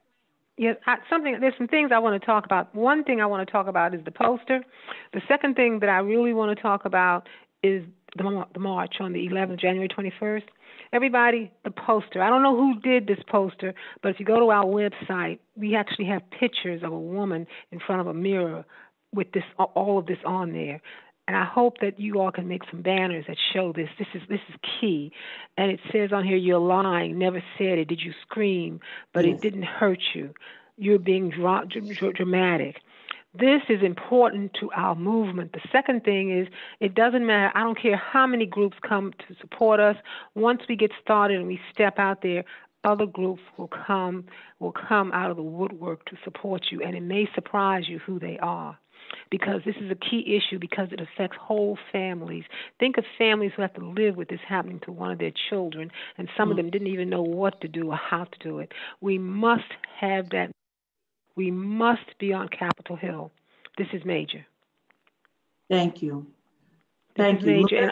[SPEAKER 8] Yes, there's some things I want to talk about. One thing I want to talk about is the poster. The second thing that I really want to talk about is the march on the 11th, January 21st. Everybody, the poster. I don't know who did this poster, but if you go to our website, we actually have pictures of a woman in front of a mirror with all of this on there. And I hope that you all can make some banners that show this. This is key. And it says on here, you're lying, never said it. Did you scream? But It didn't hurt you. You're being dramatic. This is important to our movement. The second thing is, it doesn't matter. I don't care how many groups come to support us. Once we get started and we step out there, other groups will come out of the woodwork to support you. And it may surprise you who they are, because this is a key issue, because it affects whole families. Think of families who have to live with this happening to one of their children, and some of them didn't even know what to do or how to do it. We must have that. We must be on Capitol Hill. This is major.
[SPEAKER 1] Thank you. Thank you.
[SPEAKER 8] Major.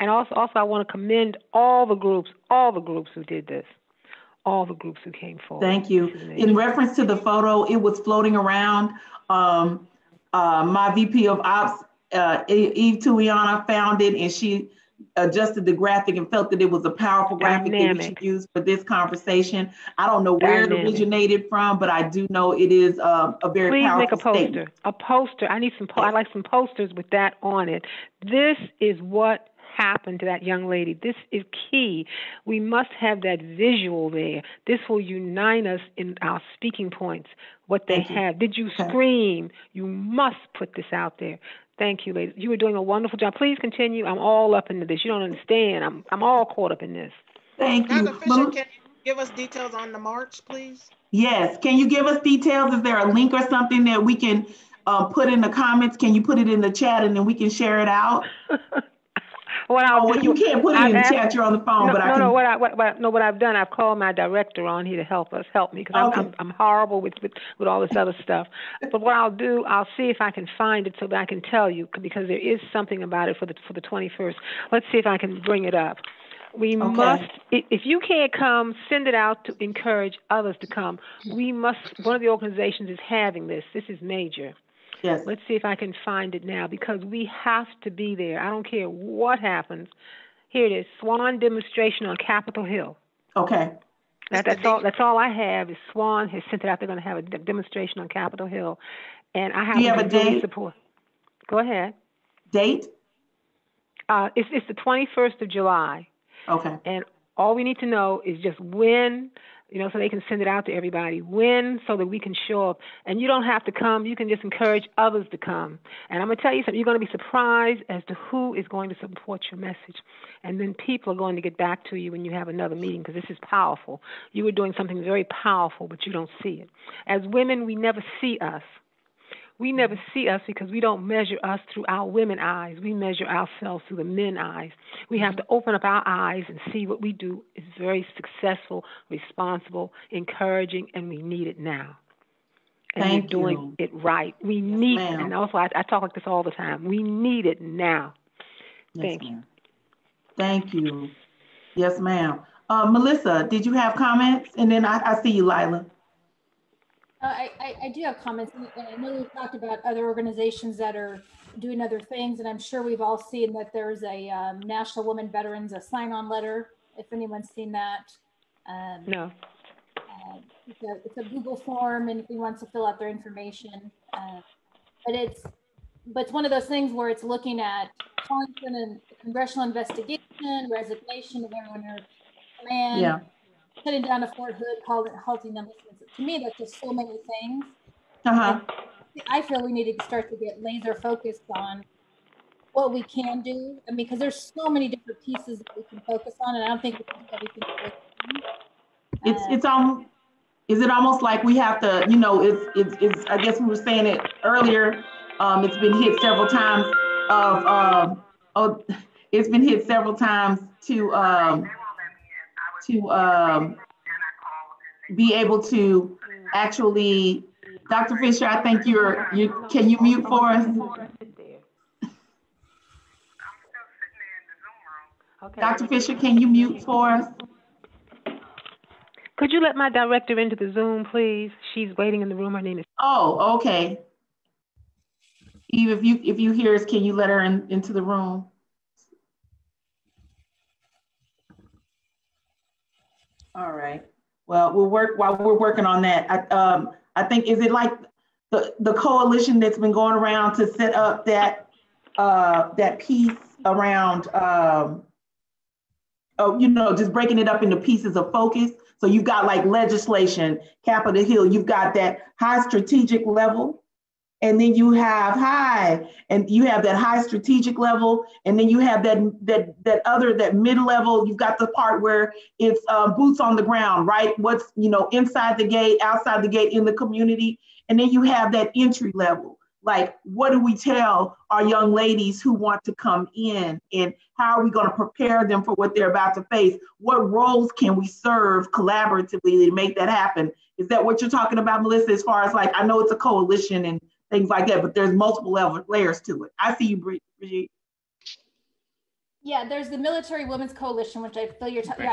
[SPEAKER 8] And also I want to commend all the groups who did this, all the groups who came forward.
[SPEAKER 1] Thank you. In reference to the photo, it was floating around. My VP of Ops, Eve Tuiana, found it, and she adjusted the graphic and felt that it was a powerful graphic that we should use for this conversation. I don't know where it originated from, but I do know it is a very powerful
[SPEAKER 8] make a poster.
[SPEAKER 1] statement.
[SPEAKER 8] A poster. I'd like some posters with that on it. This is what happened to that young lady. This is key. We must have that visual there. This will unite us in our speaking points, what they have. Did you scream? You must put this out there. Thank you, ladies. You were doing a wonderful job. Please continue. I'm all up into this. You don't understand. I'm all caught up in this.
[SPEAKER 1] Thank you.
[SPEAKER 3] Dr. Fisher, can you give us details on the march, please?
[SPEAKER 1] Yes. Can you give us details? Is there a link or something that we can put in the comments? Can you put it in the chat and then we can share it out? You can't put it in the chat. You're on the phone, but I can.
[SPEAKER 8] What I've done, I've called my director on here to help me because I'm horrible with all this other stuff. But what I'll do, I'll see if I can find it so that I can tell you, because there is something about it for the 21st. Let's see if I can bring it up. We must, if you can't come, send it out to encourage others to come. We must. One of the organizations is having this. This is major.
[SPEAKER 1] Yes.
[SPEAKER 8] Let's see if I can find it now, because we have to be there. I don't care what happens. Here it is, Swan demonstration on Capitol Hill.
[SPEAKER 1] Okay.
[SPEAKER 8] That's all I have is Swan has sent it out. They're going to have a demonstration on Capitol Hill, and I have.
[SPEAKER 1] Do you have a date?
[SPEAKER 8] Support. Go ahead.
[SPEAKER 1] Date?
[SPEAKER 8] It's the 21st of July.
[SPEAKER 1] Okay.
[SPEAKER 8] And all we need to know is just when. So they can send it out to everybody. When, so that we can show up. And you don't have to come. You can just encourage others to come. And I'm going to tell you something. You're going to be surprised as to who is going to support your message. And then people are going to get back to you when you have another meeting, because this is powerful. You are doing something very powerful, but you don't see it. As women, we never see us. We never see us because we don't measure us through our women eyes. We measure ourselves through the men eyes. We have to open up our eyes and see what we do is very successful, responsible, encouraging, and we need it now. And we're doing it right. We need it. And also, I talk like this all the time. We need it now. Thank you.
[SPEAKER 1] Thank you. Yes, ma'am. Melissa, did you have comments? And then I see you, Lila.
[SPEAKER 7] I do have comments, and I know we've talked about other organizations that are doing other things, and I'm sure we've all seen that there's a National Women Veterans, a sign-on letter, if anyone's seen that.
[SPEAKER 8] No.
[SPEAKER 7] It's a Google form, and if anyone wants to fill out their information. But it's one of those things where it's looking at constant and congressional investigation, resignation of everyone in command, shutting down a Fort Hood, halting them. To me, that's just so many things. I feel we need to start to get laser focused on what we can do. I mean, because there's so many different pieces that we can focus on, and I don't think we can do everything.
[SPEAKER 1] Is it almost like we have to, it's I guess we were saying it earlier, it's been hit several times it's been hit several times to be able to actually, Dr. Fisher, I think can you mute for us?
[SPEAKER 8] Okay.
[SPEAKER 1] Dr. Fisher, can you mute for us?
[SPEAKER 8] Could you let my director into the Zoom, please? She's waiting in the room. Her name is.
[SPEAKER 1] Oh, okay. Eve, if you hear us, can you let her into the room? All right. Well, we'll work while we're working on that. I think, is it like the coalition that's been going around to set up that piece around, just breaking it up into pieces of focus. So you've got like legislation, Capitol Hill, you've got that high strategic level, and then you have that high strategic level, and then you have that mid-level. You've got the part where it's boots on the ground, right? What's inside the gate, outside the gate, in the community, and then you have that entry level. Like, what do we tell our young ladies who want to come in, and how are we going to prepare them for what they're about to face? What roles can we serve collaboratively to make that happen? Is that what you're talking about, Melissa? As far as like, I know it's a coalition and things like that. But there's multiple layers to it. I see you, Brigitte.
[SPEAKER 7] Yeah, there's the Military Women's Coalition, which I feel you're talking. Yeah,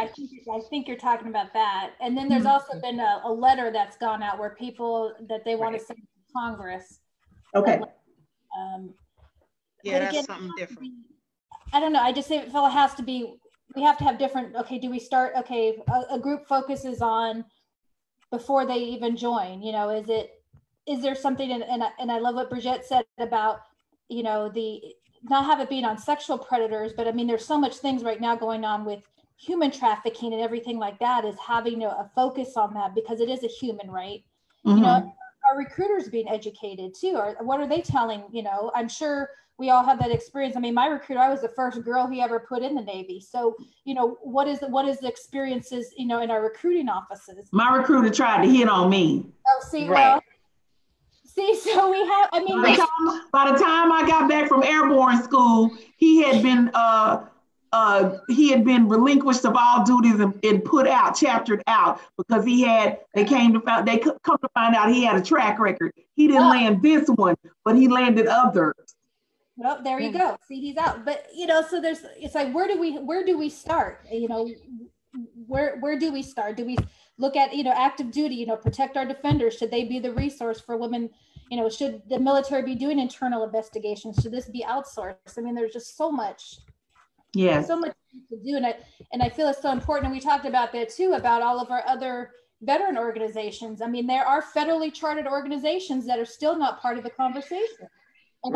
[SPEAKER 7] I think you're talking about that. And then there's also been a letter that's gone out where people that they want to send to Congress.
[SPEAKER 1] Okay.
[SPEAKER 3] Yeah, that's something different.
[SPEAKER 7] I don't know. I just feel it has to be. We have to have different. Okay, do we start? Okay, a group focuses on before they even join. You know, is there something? And I love what Brigitte said about, you know, the. Not have it being on sexual predators, but I mean, there's so much things right now going on with human trafficking and everything like that, is having a focus on that, because it is a human right. You know, are recruiters being educated too? Or what are they telling, you know, I'm sure we all have that experience. I mean, my recruiter, I was the first girl he ever put in the Navy. So, you know, what is the experiences, you know, in our recruiting offices?
[SPEAKER 1] My recruiter tried to hit on me.
[SPEAKER 7] Oh, see, well, see, so we have, I mean,
[SPEAKER 1] by the time I got back from airborne school, he had been relinquished of all duties and put out, chaptered out, because they come to find out he had a track record. He didn't land this one, but he landed others.
[SPEAKER 7] Well, there you go. See, he's out. But, you know, so it's like, where do we start? You know, where do we start? Do we look at, you know, active duty, you know, protect our defenders? Should they be the resource for women? You know, should the military be doing internal investigations? Should this be outsourced? I mean, there's just so much, so much to do. And I feel it's so important. And we talked about that too, about all of our other veteran organizations. I mean, there are federally chartered organizations that are still not part of the conversation. And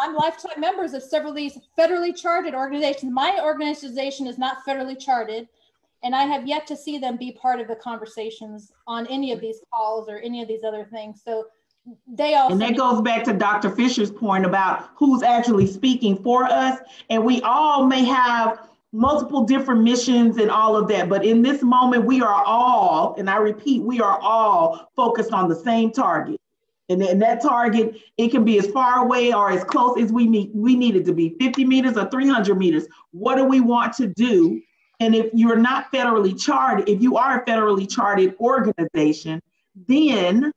[SPEAKER 7] I'm lifetime members of several of these federally chartered organizations. My organization is not federally chartered, and I have yet to see them be part of the conversations on any of these calls or any of these other things. So they also—
[SPEAKER 1] And that goes back to Dr. Fisher's point about who's actually speaking for us. And we all may have multiple different missions and all of that, but in this moment, we are all, and I repeat, we are all focused on the same target. And that target, it can be as far away or as close as we need it to be, 50 meters or 300 meters. What do we want to do? And if you're not federally chartered, if you are a federally chartered organization, then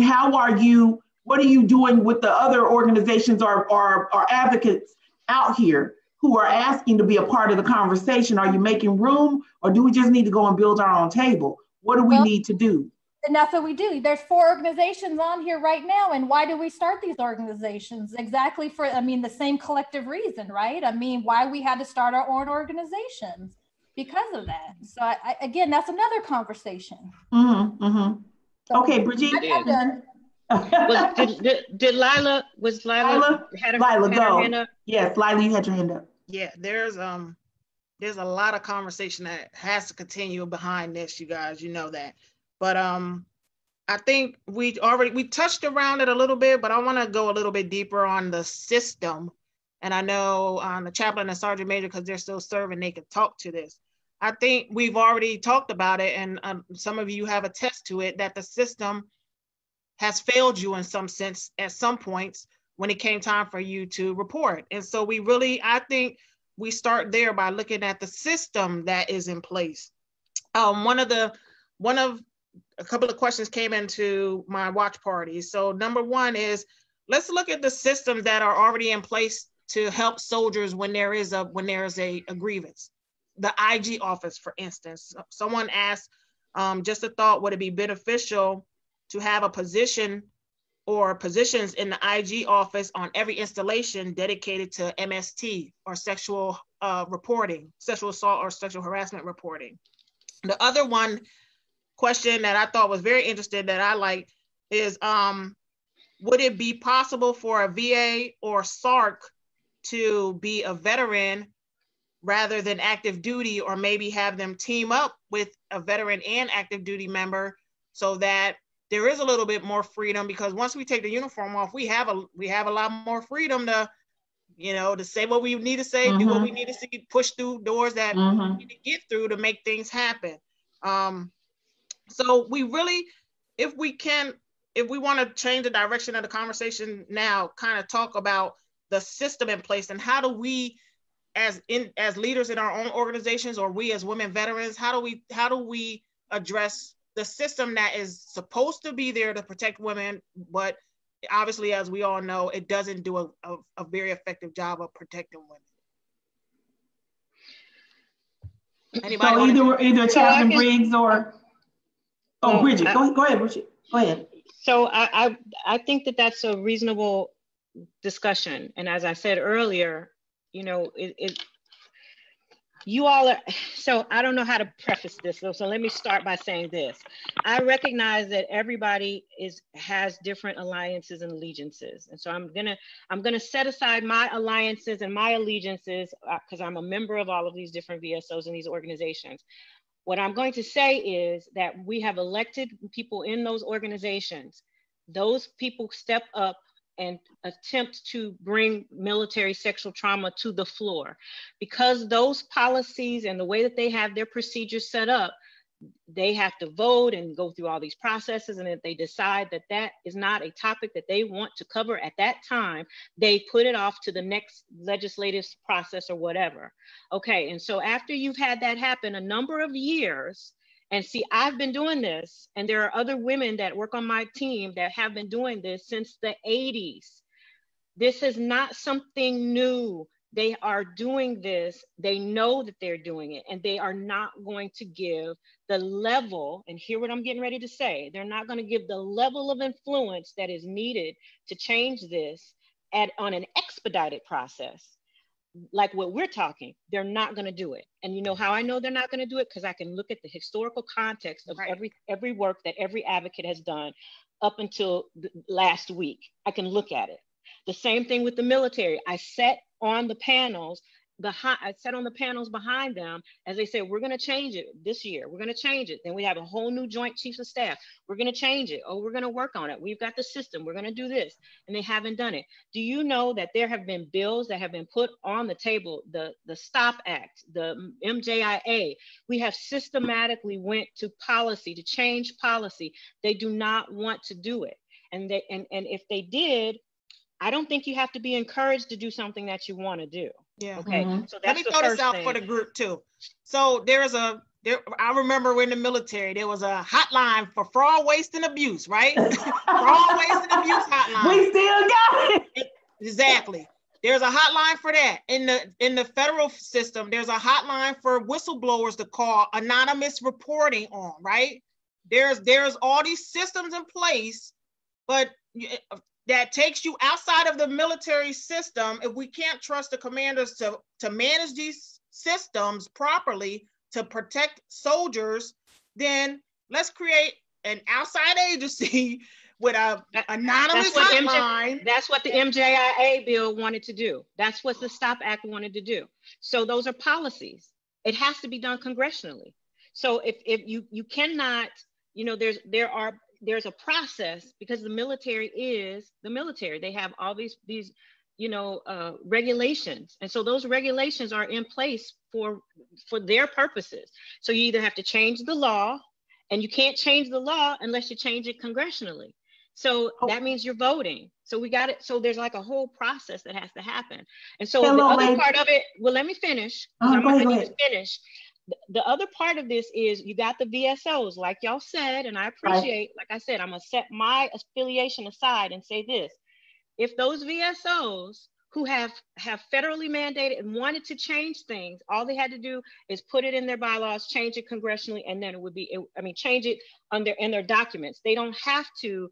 [SPEAKER 1] how are you, what are you doing with the other organizations or advocates out here who are asking to be a part of the conversation? Are you making room, or do we just need to go and build our own table? What do we need to do?
[SPEAKER 7] And that's what we do. There's 4 organizations on here right now. And why do we start these organizations? Exactly for, I mean, the same collective reason, right? I mean, why we had to start our own organizations because of that. So again, that's another conversation. So,
[SPEAKER 1] okay, Brigitte.
[SPEAKER 7] I'm done.
[SPEAKER 6] Did Lila had her hand up?
[SPEAKER 1] Yes, Lila, you had your hand up.
[SPEAKER 3] Yeah, there's a lot of conversation that has to continue behind this, you guys, you know that. But I think we touched around it a little bit, but I want to go a little bit deeper on the system. And I know the chaplain and sergeant major, because they're still serving, they can talk to this. I think we've already talked about it, and some of you have attested to it, that the system has failed you in some sense at some points when it came time for you to report. And so I think we start there by looking at the system that is in place. A couple of questions came into my watch party. So number one is, let's look at the systems that are already in place to help soldiers when there is a grievance. The IG office, for instance. Someone asked, just a thought, would it be beneficial to have a position or positions in the IG office on every installation dedicated to MST or sexual reporting, sexual assault or sexual harassment reporting? The other question that I thought was very interesting that I like is, would it be possible for a VA or SARC to be a veteran rather than active duty, or maybe have them team up with a veteran and active duty member so that there is a little bit more freedom? Because once we take the uniform off, we have a lot more freedom to, to say what we need to say, do what we need to see, push through doors that we need to get through to make things happen. So we really, if we want to change the direction of the conversation now, kind of talk about the system in place, and how do we, as leaders in our own organizations, or we as women veterans, how do we address the system that is supposed to be there to protect women, but obviously, as we all know, it doesn't do a very effective job of protecting women. Anybody
[SPEAKER 1] so either Chaplain Briggs or Bridget. Go ahead, Bridget. Go ahead.
[SPEAKER 6] So I think that that's a reasonable discussion. And as I said earlier, you know, you all are, so I don't know how to preface this, so let me start by saying this. I recognize that everybody has different alliances and allegiances. And so I'm gonna set aside my alliances and my allegiances because I'm a member of all of these different VSOs and these organizations. What I'm going to say is that we have elected people in those organizations. Those people step up and attempt to bring military sexual trauma to the floor. Because those policies and the way that they have their procedures set up, they have to vote and go through all these processes. And if they decide that that is not a topic that they want to cover at that time, they put it off to the next legislative process or whatever. Okay, and so after you've had that happen a number of years, and see, I've been doing this, and there are other women that work on my team that have been doing this since the 80s. This is not something new. They are doing this. They know that they're doing it, and they are not going to give the level, and hear what I'm getting ready to say, they're not going to give the level of influence that is needed to change this on an expedited process. Like what we're talking, they're not going to do it. And you know how I know they're not going to do it? Because I can look at the historical context of every work that every advocate has done up until last week. I can look at it. The same thing with the military. I sat on the panels behind them as they said, we're going to change it this year. We're going to change it. Then we have a whole new Joint Chiefs of Staff. We're going to change it. Oh, we're going to work on it. We've got the system. We're going to do this. And they haven't done it. Do you know that there have been bills that have been put on the table, the STOP Act, the MJIA? We have systematically went to policy to change policy. They do not want to do it. And if they did, I don't think you have to be encouraged to do something that you want to do.
[SPEAKER 3] Yeah.
[SPEAKER 6] Okay.
[SPEAKER 1] Mm-hmm.
[SPEAKER 6] So that's
[SPEAKER 3] Let me throw this out for the group too. So I remember in the military, there was a hotline for fraud, waste, and abuse, right? Fraud, waste, and abuse hotline.
[SPEAKER 1] We still got it.
[SPEAKER 3] Exactly. There's a hotline for that. In the federal system, there's a hotline for whistleblowers to call, anonymous reporting on, right? There's all these systems in place, but that takes you outside of the military system. If we can't trust the commanders to manage these systems properly to protect soldiers, then let's create an outside agency with an anonymous hotline.
[SPEAKER 6] That's what the MJIA bill wanted to do. That's what the STOP Act wanted to do. So those are policies. It has to be done congressionally. So if you cannot, you know, there's a process, because the military is the military. They have all these you know, regulations. And so those regulations are in place for their purposes. So you either have to change the law, and you can't change the law unless you change it congressionally. So that means you're voting. So we got it. So there's like a whole process that has to happen. And so the other part of it, well, let me finish. I need to finish. The other part of this is you got the VSOs, like y'all said, and I appreciate, like I said, I'm gonna set my affiliation aside and say this. If those VSOs who have federally mandated and wanted to change things, all they had to do is put it in their bylaws, change it congressionally, and then it would be, change it in their documents. They don't have to,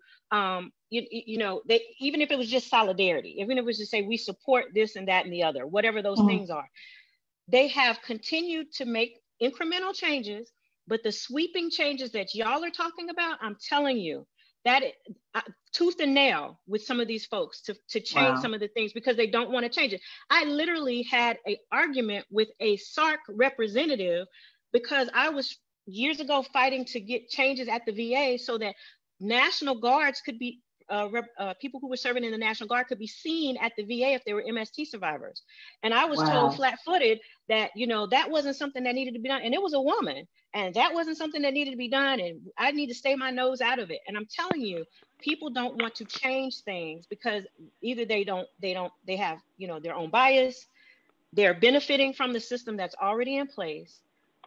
[SPEAKER 6] you know, even if it was just solidarity, even if it was to say we support this and that and the other, whatever those things are, they have continued to make incremental changes, but the sweeping changes that y'all are talking about, I'm telling you, that tooth and nail with some of these folks to change some of the things, because they don't want to change it. I literally had an argument with a SARC representative because I was years ago fighting to get changes at the VA so that National Guards could be, people who were serving in the National Guard could be seen at the VA if they were MST survivors. And I was told flat-footed that, you know, that wasn't something that needed to be done. And it was a woman, and that wasn't something that needed to be done. And I need to stay my nose out of it. And I'm telling you, people don't want to change things because either they have, you know, their own bias, they're benefiting from the system that's already in place,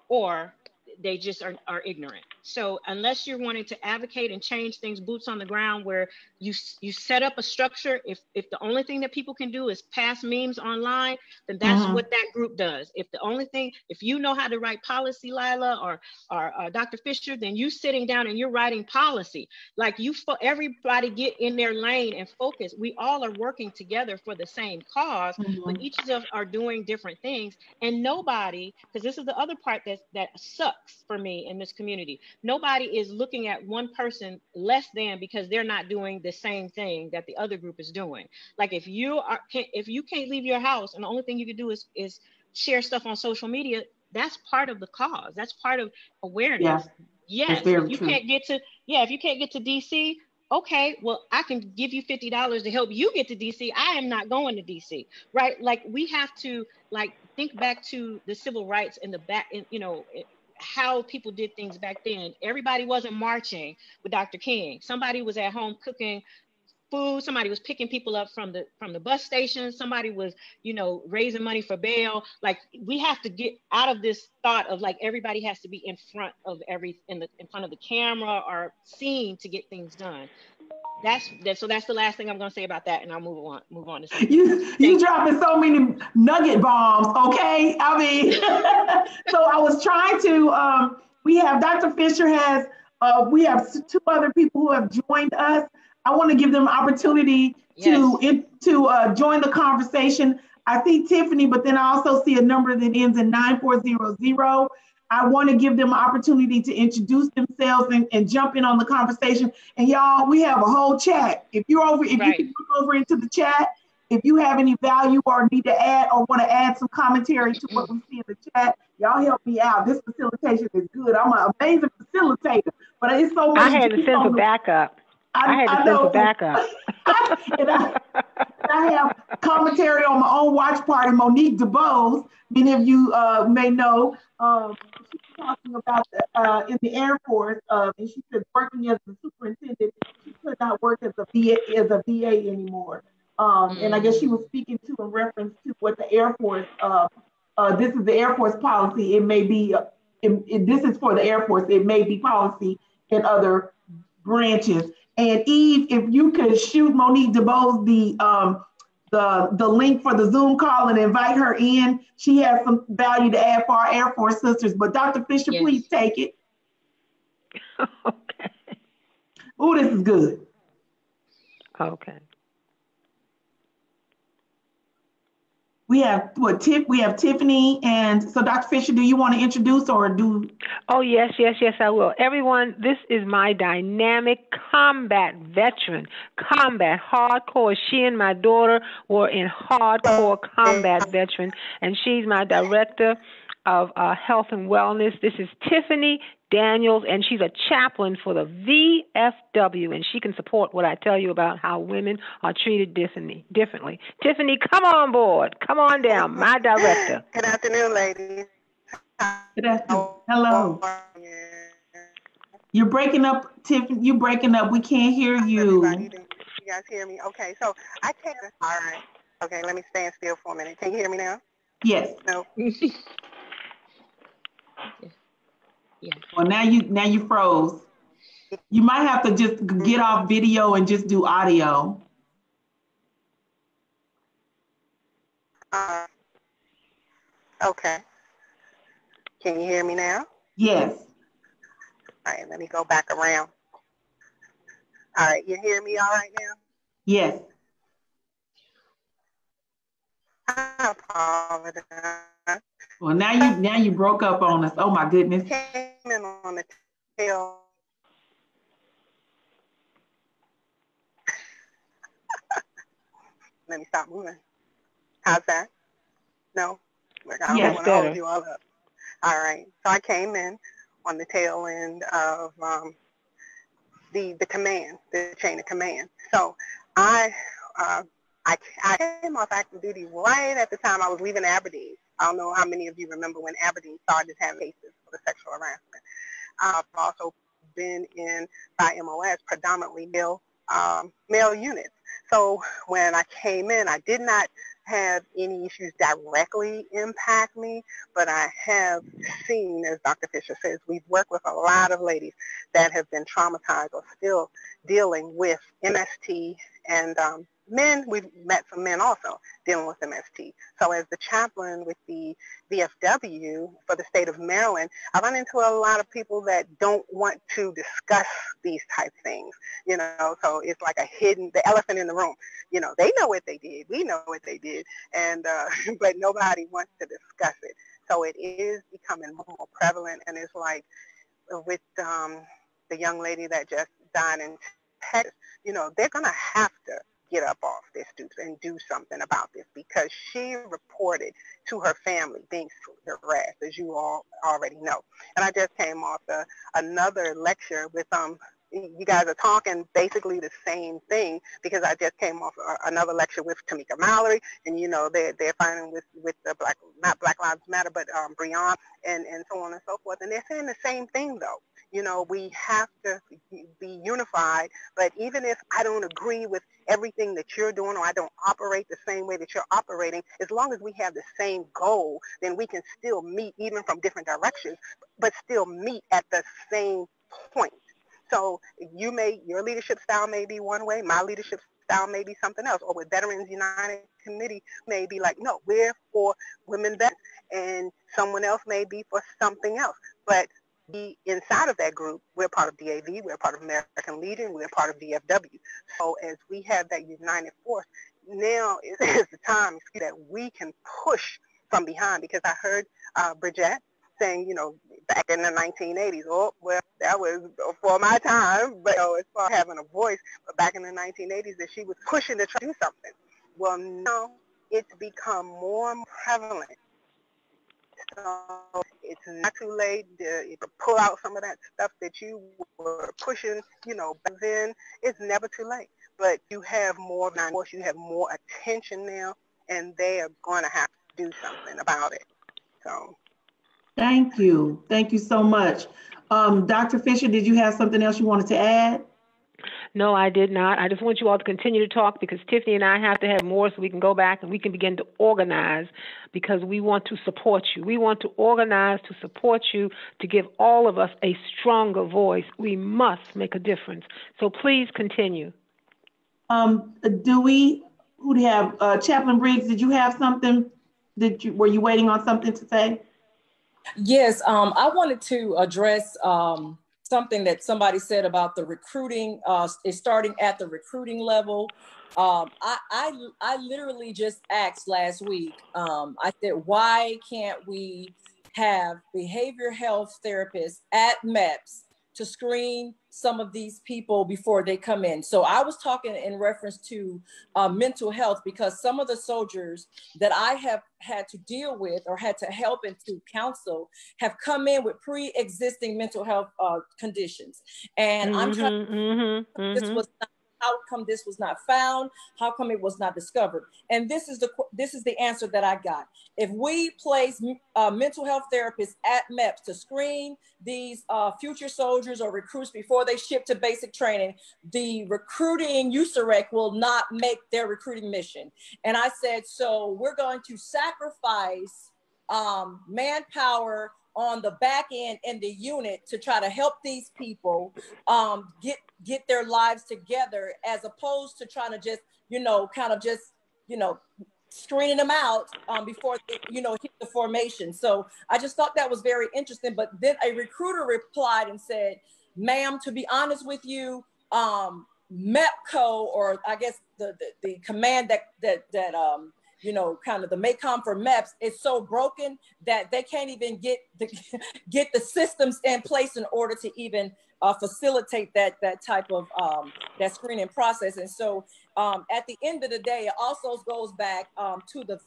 [SPEAKER 6] or they just are ignorant. So unless you're wanting to advocate and change things, boots on the ground, where you set up a structure, if the only thing that people can do is pass memes online, then that's what that group does. If you know how to write policy, Lila or Dr. Fisher, then you sitting down and you're writing policy. Like everybody get in their lane and focus. We all are working together for the same cause, but each of us are doing different things. And nobody, because this is the other part that sucks for me in this community, nobody is looking at one person less than because they're not doing the same thing that the other group is doing. Like if you can't leave your house and the only thing you can do is share stuff on social media, that's part of the cause. That's part of awareness. Yes. If you can't get to DC, okay, well, I can give you $50 to help you get to DC. I am not going to DC, right? Like we have to think back to the civil rights in the back, how people did things back then. Everybody wasn't marching with Dr. King. Somebody was at home cooking food. Somebody was picking people up from the bus station. Somebody was, raising money for bail. Like we have to get out of this thought of like everybody has to be in front of in front of the camera or seen to get things done. So that's the last thing I'm going to say about that, and I'll move on to something.
[SPEAKER 1] You dropping so many nugget bombs, okay? I mean, so I was trying to. We have Dr. Fisher has. We have two other people who have joined us. I want to give them opportunity to join the conversation. I see Tiffany, but then I also see a number that ends in 9400. I want to give them an opportunity to introduce themselves and jump in on the conversation. And y'all, we have a whole chat. If you can look over into the chat, if you have any value or need to add or want to add some commentary to what we see in the chat, y'all help me out. This facilitation is good. I'm an amazing facilitator, but it's so much.
[SPEAKER 8] I had to send for backup. I
[SPEAKER 1] have commentary on my own watch party, Monique DeBose. Many of you may know. She's talking about in the Air Force, and she said working as a superintendent, she could not work as a VA anymore. And I guess she was speaking to in reference to what the Air Force. This is the Air Force policy. It may be. This is for the Air Force. It may be policy in other branches. And Eve, if you could shoot Monique DeBose the link for the Zoom call and invite her in. She has some value to add for our Air Force sisters. But Dr. Fisher, please take it.
[SPEAKER 8] Okay.
[SPEAKER 1] Oh, this is good.
[SPEAKER 8] Okay.
[SPEAKER 1] We have Tiffany, and so Dr. Fisher, do you want to introduce or do?
[SPEAKER 8] Oh, yes, I will. Everyone, this is my dynamic combat veteran, combat hardcore. She and my daughter were in hardcore combat veteran, and she's my director of health and wellness. This is Tiffany Daniels, and she's a chaplain for the VFW, and she can support what I tell you about how women are treated differently. Tiffany, come on board. Come on down, my director.
[SPEAKER 9] Good afternoon, ladies.
[SPEAKER 1] Good afternoon. Hello. You're breaking up, Tiffany. You're breaking up. We can't hear you.
[SPEAKER 9] You guys hear me? Okay, so I can't. All right. Okay, let me stand still for a minute. Can you hear me now?
[SPEAKER 1] Yes.
[SPEAKER 9] No.
[SPEAKER 1] Yeah. Well, now you froze. You might have to just get off video and just do audio.
[SPEAKER 9] Okay. Can you hear me now?
[SPEAKER 1] Yes.
[SPEAKER 9] All right, let me go back around. All right, you hear me all right now?
[SPEAKER 1] Yes.
[SPEAKER 9] I apologize.
[SPEAKER 1] Well, now you broke up on us. Oh my goodness.
[SPEAKER 9] Came in on the tail. Let me stop moving. How's that? No? I don't want to hold you all up. All right. So I came in on the tail end of the command, the chain of command. So I came off active duty right at the time I was leaving Aberdeen. I don't know how many of you remember when Aberdeen started having cases for the sexual harassment. I've also been in, by MOS, predominantly male units. So when I came in, I did not had any issues directly impact me, but I have seen, as Dr. Fisher says, we've worked with a lot of ladies that have been traumatized or still dealing with MST, and men, we've met some men also dealing with MST. So as the chaplain with the VFW for the state of Maryland, I run into a lot of people that don't want to discuss these type things, you know, so it's like the elephant in the room. You know, they know what they did, we know what they did, and but nobody wants to discuss it. So it is becoming more prevalent, and it's like with the young lady that just died in Texas, you know, they're going to have to get up off their stoops and do something about this, because she reported to her family being harassed, as you all already know. And I just came off another lecture with you guys are talking basically the same thing, because I just came off another lecture with Tamika Mallory, and you know they're fighting with the not Black Lives Matter, but Breonna and so on and so forth, and they're saying the same thing though. You know, we have to be unified, but even if I don't agree with everything that you're doing, or I don't operate the same way that you're operating, as long as we have the same goal, then we can still meet, even from different directions, but still meet at the same point. So your leadership style may be one way, my leadership style may be something else, or with Veterans United Committee may be like, no, we're for women vets, and someone else may be for something else. But inside of that group, we're part of DAV, we're part of American Legion, we're part of VFW. So as we have that united force, now is the time that we can push from behind, because I heard Bridget saying, you know, back in the 1980s, oh, well, that was before my time, but as far as having a voice, but back in the 1980s that she was pushing to try to do something. Well, now it's become more prevalent. So it's not too late to pull out some of that stuff that you were pushing, you know, back then. It's never too late. But you have more of an force, you have more attention now, and they are going to have to do something about it. So.
[SPEAKER 1] Thank you. Thank you so much. Dr. Fisher, did you have something else you wanted to add?
[SPEAKER 8] No, I did not. I just want you all to continue to talk, because Tiffany and I have to have more so we can go back and we can begin to organize, because we want to support you. We want to organize to support you, to give all of us a stronger voice. We must make a difference. So please continue. Who do you have? Chaplain Briggs, did you have something? Were you waiting on something to say?
[SPEAKER 5] Yes, I wanted to address something that somebody said about the recruiting, is starting at the recruiting level. I literally just asked last week, I said, why can't we have behavior health therapists at MEPS to screen some of these people before they come in? So I was talking in reference to mental health, because some of the soldiers that I have had to deal with or had to help and to counsel have come in with pre-existing mental health conditions. And I'm trying this was not, how come this was not found? How come it was not discovered? And this is the answer that I got. If we place mental health therapists at MEPS to screen these future soldiers or recruits before they ship to basic training, the recruiting USAREC will not make their recruiting mission. And I said, so we're going to sacrifice manpower on the back end in the unit to try to help these people get their lives together, as opposed to trying to just, screening them out before they, hit the formation. So I just thought that was very interesting. But then a recruiter replied and said, ma'am, to be honest with you, MEPCO, or I guess the command that kind of the MACOM for MEPS is so broken that they can't even get the systems in place in order to even facilitate that type of that screening process. And so at the end of the day, it also goes back to the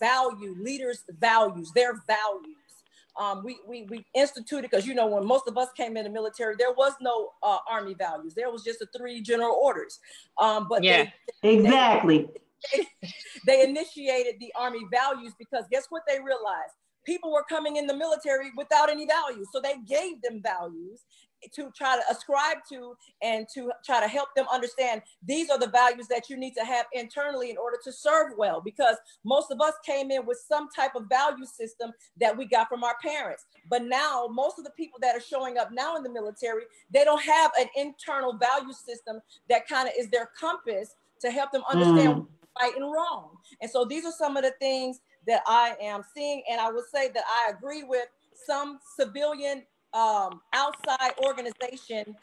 [SPEAKER 5] leaders' values, their values. We instituted, because when most of us came in the military, there was no Army values. There was just the 3 general orders. But yeah,
[SPEAKER 1] exactly.
[SPEAKER 5] They initiated the Army values, because guess what they realized? People were coming in the military without any values. So they gave them values to try to ascribe to and to try to help them understand these are the values that you need to have internally in order to serve well, because most of us came in with some type of value system that we got from our parents. But now most of the people that are showing up now in the military, they don't have an internal value system that kind of is their compass to help them understand right and wrong. And so these are some of the things that I am seeing. And I would say that I agree with some civilian outside organization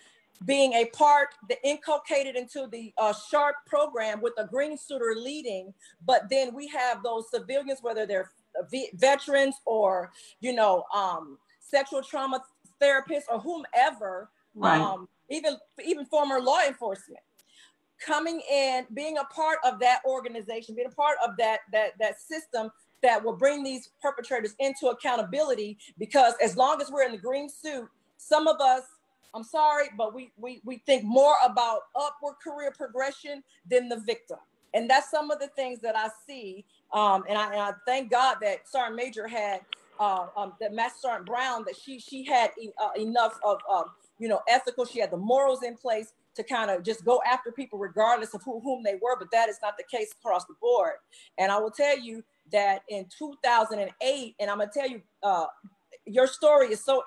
[SPEAKER 5] being a part that inculcated into the SHARP program with a green suitor leading. But then we have those civilians, whether they're veterans or, you know, sexual trauma therapists or whomever,
[SPEAKER 1] right.
[SPEAKER 5] even former law enforcement, coming in, being a part of that organization, being a part of that system that will bring these perpetrators into accountability. Because as long as we're in the green suit, some of us, I'm sorry, but we think more about upward career progression than the victim. And that's some of the things that I see. And I thank God that Sergeant Major had, that Master Sergeant Brown, that she had enough of, you know, ethical, she had the morals in place to kind of just go after people regardless of whom they were. But that is not the case across the board. And I will tell you that in 2008, and I'm gonna tell you, your story is so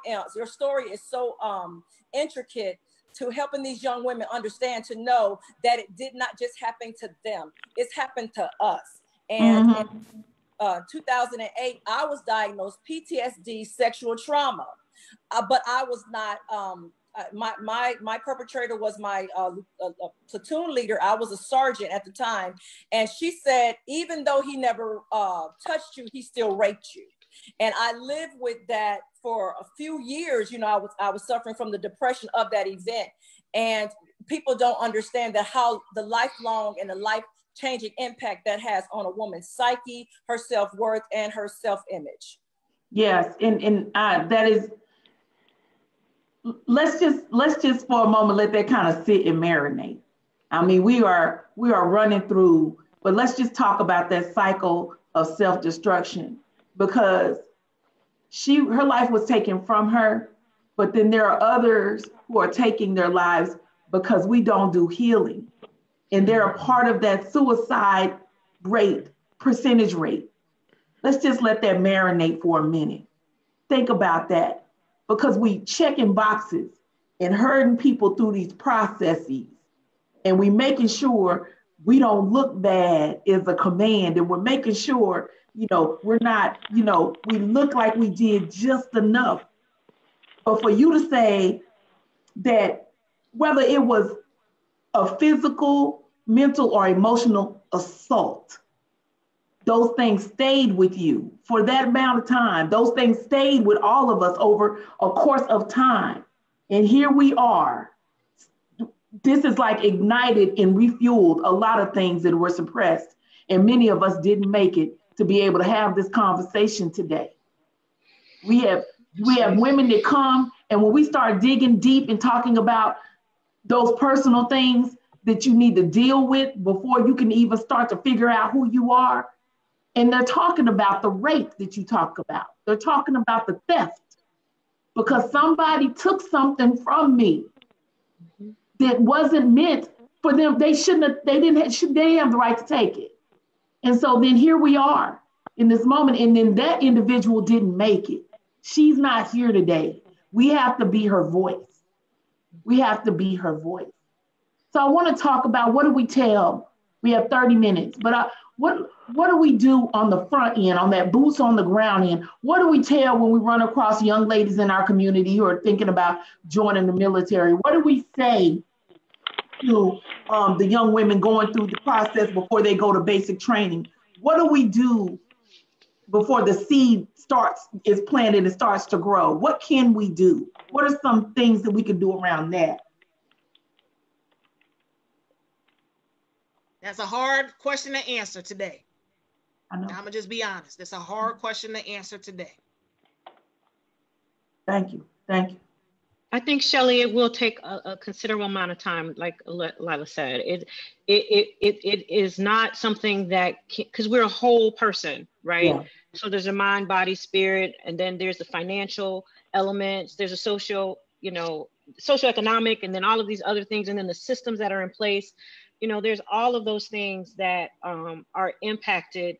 [SPEAKER 5] intricate to helping these young women understand, to know that it did not just happen to them, it's happened to us. And in 2008, I was diagnosed PTSD, sexual trauma, but I was not, my perpetrator was my platoon leader. I was a sergeant at the time. And she said, even though he never touched you, he still raped you. And I lived with that for a few years. You know, I was suffering from the depression of that event. And people don't understand that how the lifelong and the life-changing impact that has on a woman's psyche, her self-worth, and her self-image.
[SPEAKER 1] Yes, and that is, let's just for a moment let that kind of sit and marinate. I mean, we are running through, but let's just talk about that cycle of self-destruction, because her life was taken from her, but then there are others who are taking their lives because we don't do healing. And they're a part of that suicide percentage rate. Let's just let that marinate for a minute. Think about that, because we checking boxes and hurting people through these processes, and we making sure we don't look bad as a command, and we're making sure, you know, we're not, you know, we look like we did just enough. But for you to say that whether it was a physical, mental, or emotional assault, those things stayed with you for that amount of time. Those things stayed with all of us over a course of time. And here we are. This is like ignited and refueled a lot of things that were suppressed. And many of us didn't make it to be able to have this conversation today. We have women that come, and when we start digging deep and talking about those personal things that you need to deal with before you can even start to figure out who you are, and they're talking about the rape that you talk about. They're talking about the theft, because somebody took something from me that wasn't meant for them. They didn't have the right to take it. And so then here we are in this moment, and then that individual didn't make it. She's not here today. We have to be her voice. We have to be her voice. So I want to talk about, what do we tell? We have 30 minutes, but what do we do on the front end, on that boots on the ground end? What do we tell when we run across young ladies in our community who are thinking about joining the military? What do we say to the young women going through the process before they go to basic training? What do we do before the seed is planted and starts to grow? What can we do? What are some things that we can do around that?
[SPEAKER 3] That's a hard question to answer today.
[SPEAKER 1] I know.
[SPEAKER 3] I'm gonna just be honest. It's a hard question to answer today.
[SPEAKER 1] Thank you. Thank you.
[SPEAKER 6] I think, Shelley, it will take a considerable amount of time, like Lila said. It is not something that, because we're a whole person, right? Yeah. So there's a mind, body, spirit, and then there's the financial elements. There's a social, socioeconomic, and then all of these other things, and then the systems that are in place. You know, there's all of those things that are impacted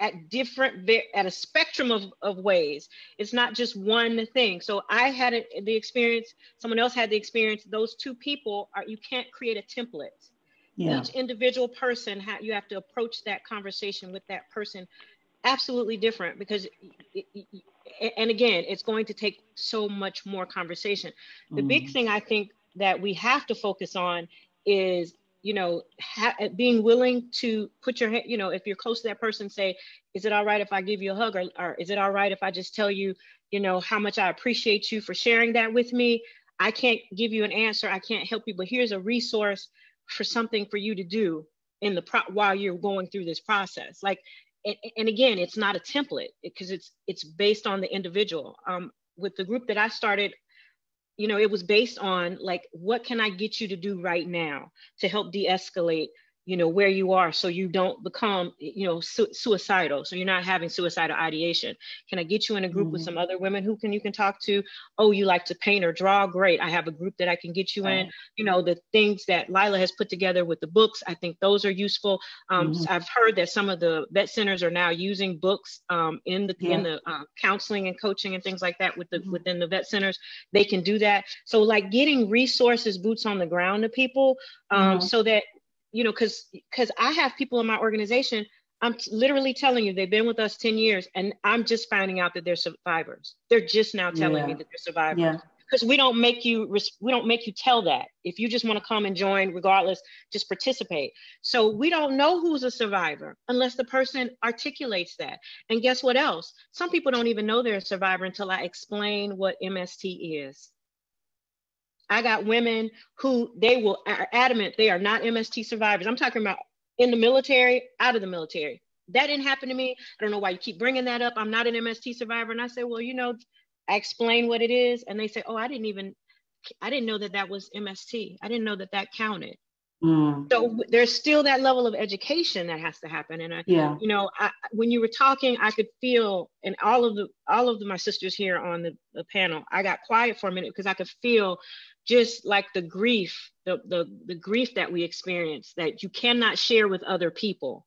[SPEAKER 6] at a spectrum of ways. It's not just one thing. So I had the experience, someone else had the experience. Those two people you can't create a template. Yeah. Each individual person, you have to approach that conversation with that person absolutely different, because and again, it's going to take so much more conversation. The big thing I think that we have to focus on is, you know, being willing to put your hand, you know, if you're close to that person, say, is it all right if I give you a hug, or is it all right if I just tell you, you know, how much I appreciate you for sharing that with me? I can't give you an answer, I can't help you, but here's a resource for something for you to do while you're going through this process. Like, and again, it's not a template, because it's based on the individual. With the group that I started, you know, it was based on, like, what can I get you to do right now to help de-escalate, you know, where you are, so you don't become, you know, suicidal, so you're not having suicidal ideation. Can I get you in a group with some other women who you can talk to? Oh, you like to paint or draw? Great, I have a group that I can get you in. You know, the things that Lila has put together with the books, I think those are useful. I've heard that some of the vet centers are now using books in the counseling and coaching and things like that within the vet centers. They can do that. So, like, getting resources, boots on the ground to people, so that, you know, because I have people in my organization, I'm literally telling you, they've been with us 10 years, and I'm just finding out that they're survivors. They're just now telling me that they're survivors. Because we don't make you tell that. If you just want to come and join, regardless, just participate. So we don't know who's a survivor unless the person articulates that. And guess what else? Some people don't even know they're a survivor until I explain what MST is. I got women who are adamant they are not MST survivors. I'm talking about in the military, out of the military. That didn't happen to me. I don't know why you keep bringing that up. I'm not an MST survivor. And I say, well, you know, I explain what it is. And they say, oh, I didn't know that was MST. I didn't know that counted. So there's still that level of education that has to happen. And you know, when you were talking, I could feel, and all of my sisters here on the panel, I got quiet for a minute because I could feel just like the grief, the grief that we experience, that you cannot share with other people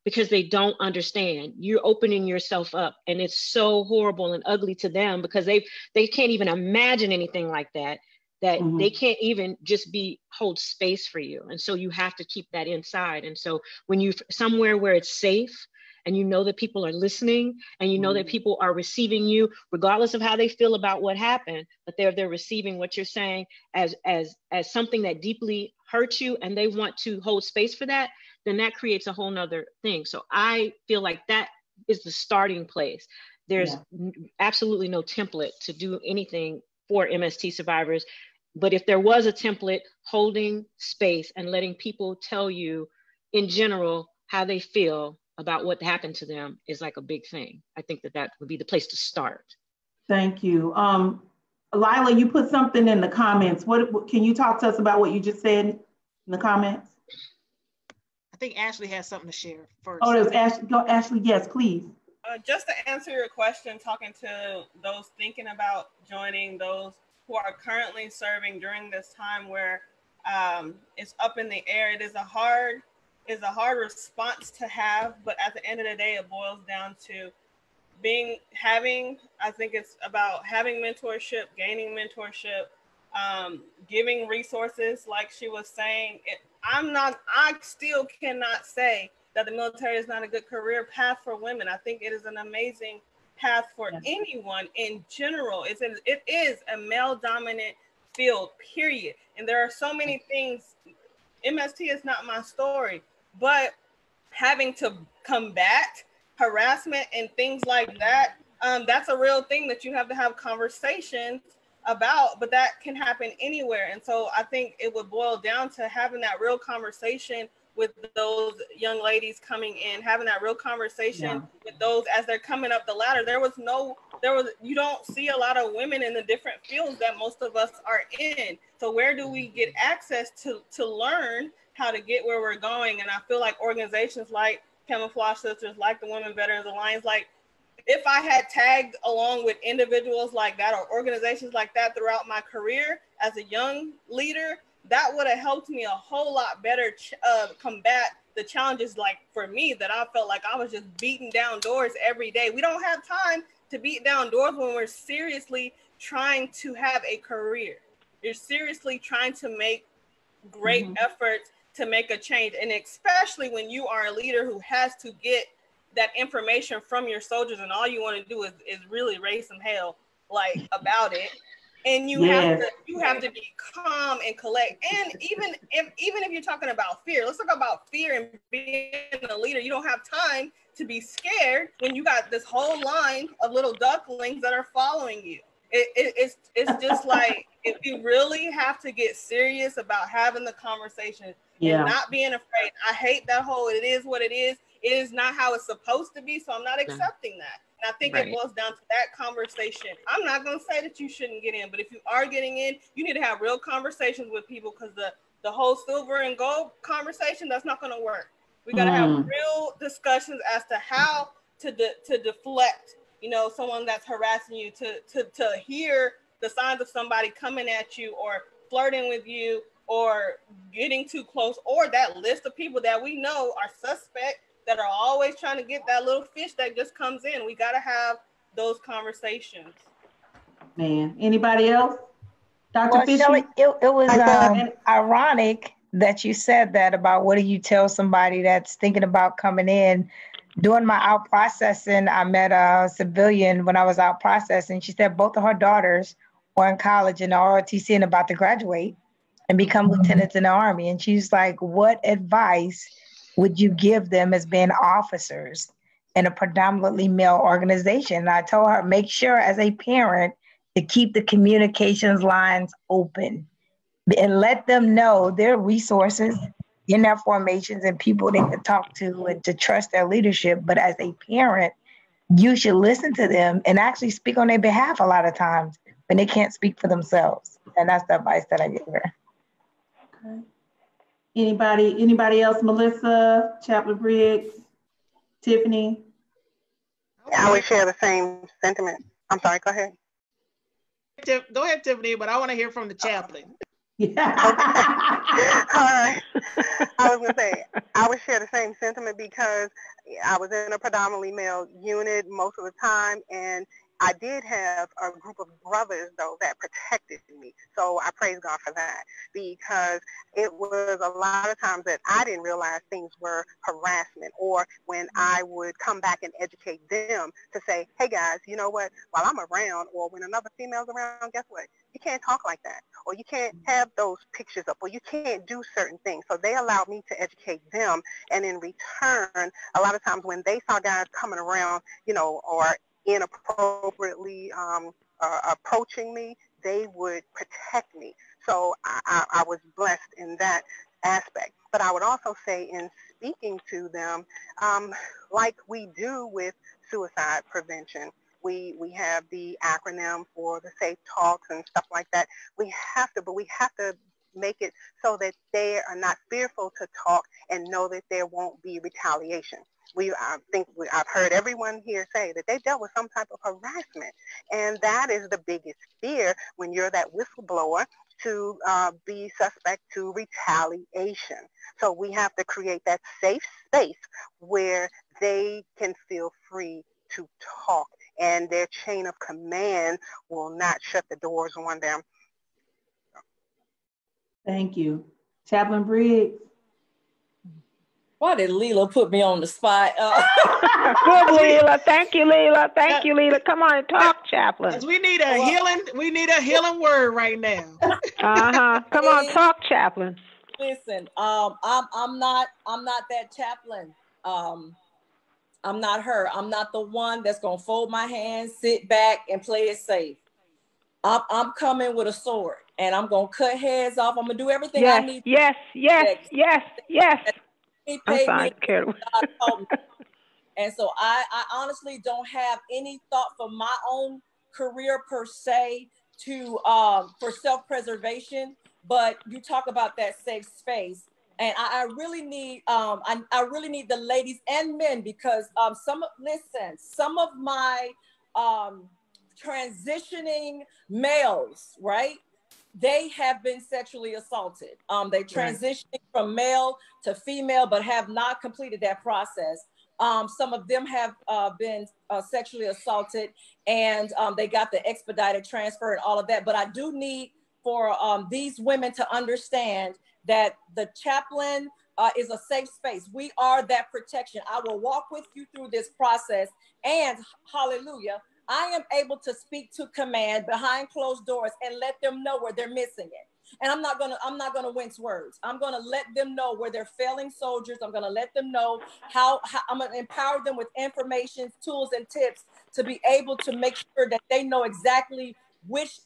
[SPEAKER 6] because they don't understand. You're opening yourself up, and it's so horrible and ugly to them because they can't even imagine anything like that. They can't even just hold space for you. And so you have to keep that inside. And so when you somewhere where it's safe, and you know that people are listening, and you know that people are receiving you, regardless of how they feel about what happened, but they're receiving what you're saying as something that deeply hurts you, and they want to hold space for that, then that creates a whole nother thing. So I feel like that is the starting place. There's absolutely no template to do anything for MST survivors. But if there was a template, holding space and letting people tell you in general how they feel about what happened to them is like a big thing. I think that would be the place to start.
[SPEAKER 1] Thank you. Lila, you put something in the comments. What can you talk to us about what you just said in the comments?
[SPEAKER 3] I think Ashley has something to share first.
[SPEAKER 1] Oh, there's Ashley. Go, Ashley. Yes, please. Just
[SPEAKER 2] to answer your question, talking to those thinking about joining, those who are currently serving during this time where it's up in the air. It is a hard response to have, but at the end of the day, it boils down to I think it's about having mentorship, gaining mentorship, giving resources, like she was saying. I still cannot say that the military is not a good career path for women. I think it is an amazing path for anyone in general. It is a male-dominant field, period. And there are so many things. MST is not my story, but having to combat harassment and things like that, that's a real thing that you have to have conversations about, but that can happen anywhere. And so I think it would boil down to having that real conversation with those young ladies coming in, having that real conversation with those as they're coming up the ladder. You don't see a lot of women in the different fields that most of us are in. So where do we get access to learn how to get where we're going? And I feel like organizations like Camouflaged Sisters, like the Women Veterans Alliance, like if I had tagged along with individuals like that or organizations like that throughout my career as a young leader, that would have helped me a whole lot better combat the challenges, like for me, that I felt like I was just beating down doors every day. We don't have time to beat down doors when we're seriously trying to have a career. You're seriously trying to make great efforts to make a change. And especially when you are a leader who has to get that information from your soldiers, and all you want to do is really raise some hell like about it. And you have to be calm and collect. And even if you're talking about fear, let's talk about fear and being a leader. You don't have time to be scared when you got this whole line of little ducklings that are following you. It's just like, if you really have to get serious about having the conversation and not being afraid. I hate that whole it is what it is. It is not how it's supposed to be, so I'm not accepting that. And I think it boils down to that conversation. I'm not going to say that you shouldn't get in, but if you are getting in, you need to have real conversations with people, because the whole silver and gold conversation, that's not going to work. We got to have real discussions as to how to deflect, you know, someone that's harassing you, to hear the signs of somebody coming at you or flirting with you or getting too close, or that list of people that we know are suspect that are always trying to get that little fish that just comes in. We got to have those conversations.
[SPEAKER 1] Man, anybody else? Dr. Fisher?
[SPEAKER 4] Shelley, it was ironic that you said that about what do you tell somebody that's thinking about coming in. During my out processing, I met a civilian when I was out processing. She said both of her daughters were in college in the ROTC and about to graduate and become lieutenants in the Army. And she's like, what advice would you give them as being officers in a predominantly male organization? And I told her, make sure as a parent to keep the communications lines open and let them know there are resources in their formations and people they can talk to and to trust their leadership. But as a parent, you should listen to them and actually speak on their behalf a lot of times when they can't speak for themselves. And that's the advice that I give her.
[SPEAKER 1] Okay. Anybody else? Melissa, Chaplain Briggs, Tiffany?
[SPEAKER 9] I would share the same sentiment. I'm sorry, go ahead.
[SPEAKER 3] Go ahead, Tiffany, but I want to hear from the chaplain.
[SPEAKER 9] Okay. All right. I was going to say, I would share the same sentiment because I was in a predominantly male unit most of the time, and I did have a group of brothers, though, that protected me. So I praise God for that, because it was a lot of times that I didn't realize things were harassment, or when I would come back and educate them to say, hey, guys, you know what, while I'm around, or when another female's around, guess what? You can't talk like that, or you can't have those pictures up, or you can't do certain things. So they allowed me to educate them. And in return, a lot of times when they saw guys coming around, you know, or inappropriately approaching me, they would protect me. So I was blessed in that aspect. But I would also say, in speaking to them, like we do with suicide prevention, we have the acronym for the safe talks and stuff like that. We have to make it so that they are not fearful to talk and know that there won't be retaliation. I've heard everyone here say that they dealt with some type of harassment, and that is the biggest fear when you're that whistleblower, to be suspect to retaliation. So we have to create that safe space where they can feel free to talk, and their chain of command will not shut the doors on them.
[SPEAKER 1] Thank you. Chaplain Briggs?
[SPEAKER 5] Why did Leela put me on the spot?
[SPEAKER 8] Good, Leela. Thank you, Leela. Thank you, Leela. Come on and talk, Chaplain.
[SPEAKER 3] We need a healing word right now.
[SPEAKER 8] Come on, talk, Chaplain.
[SPEAKER 5] Listen, I'm not that chaplain. I'm not her. I'm not the one that's gonna fold my hands, sit back, and play it safe. I'm coming with a sword, and I'm gonna cut heads off. I'm gonna do everything I need.
[SPEAKER 8] Yes. I'm sorry.
[SPEAKER 5] And so I honestly don't have any thought for my own career per se to for self-preservation. But you talk about that safe space. And I really need I really need the ladies and men, because some of my transitioning males, right? They have been sexually assaulted. They transitioning from male to female, but have not completed that process. Some of them have been sexually assaulted, and they got the expedited transfer and all of that. But I do need for these women to understand that the chaplain is a safe space. We are that protection. I will walk with you through this process, and hallelujah, I am able to speak to command behind closed doors and let them know where they're missing it. And I'm not gonna wince words. I'm gonna let them know where they're failing soldiers. I'm gonna let them know how I'm gonna empower them with information, tools, and tips to be able to make sure that they know exactly which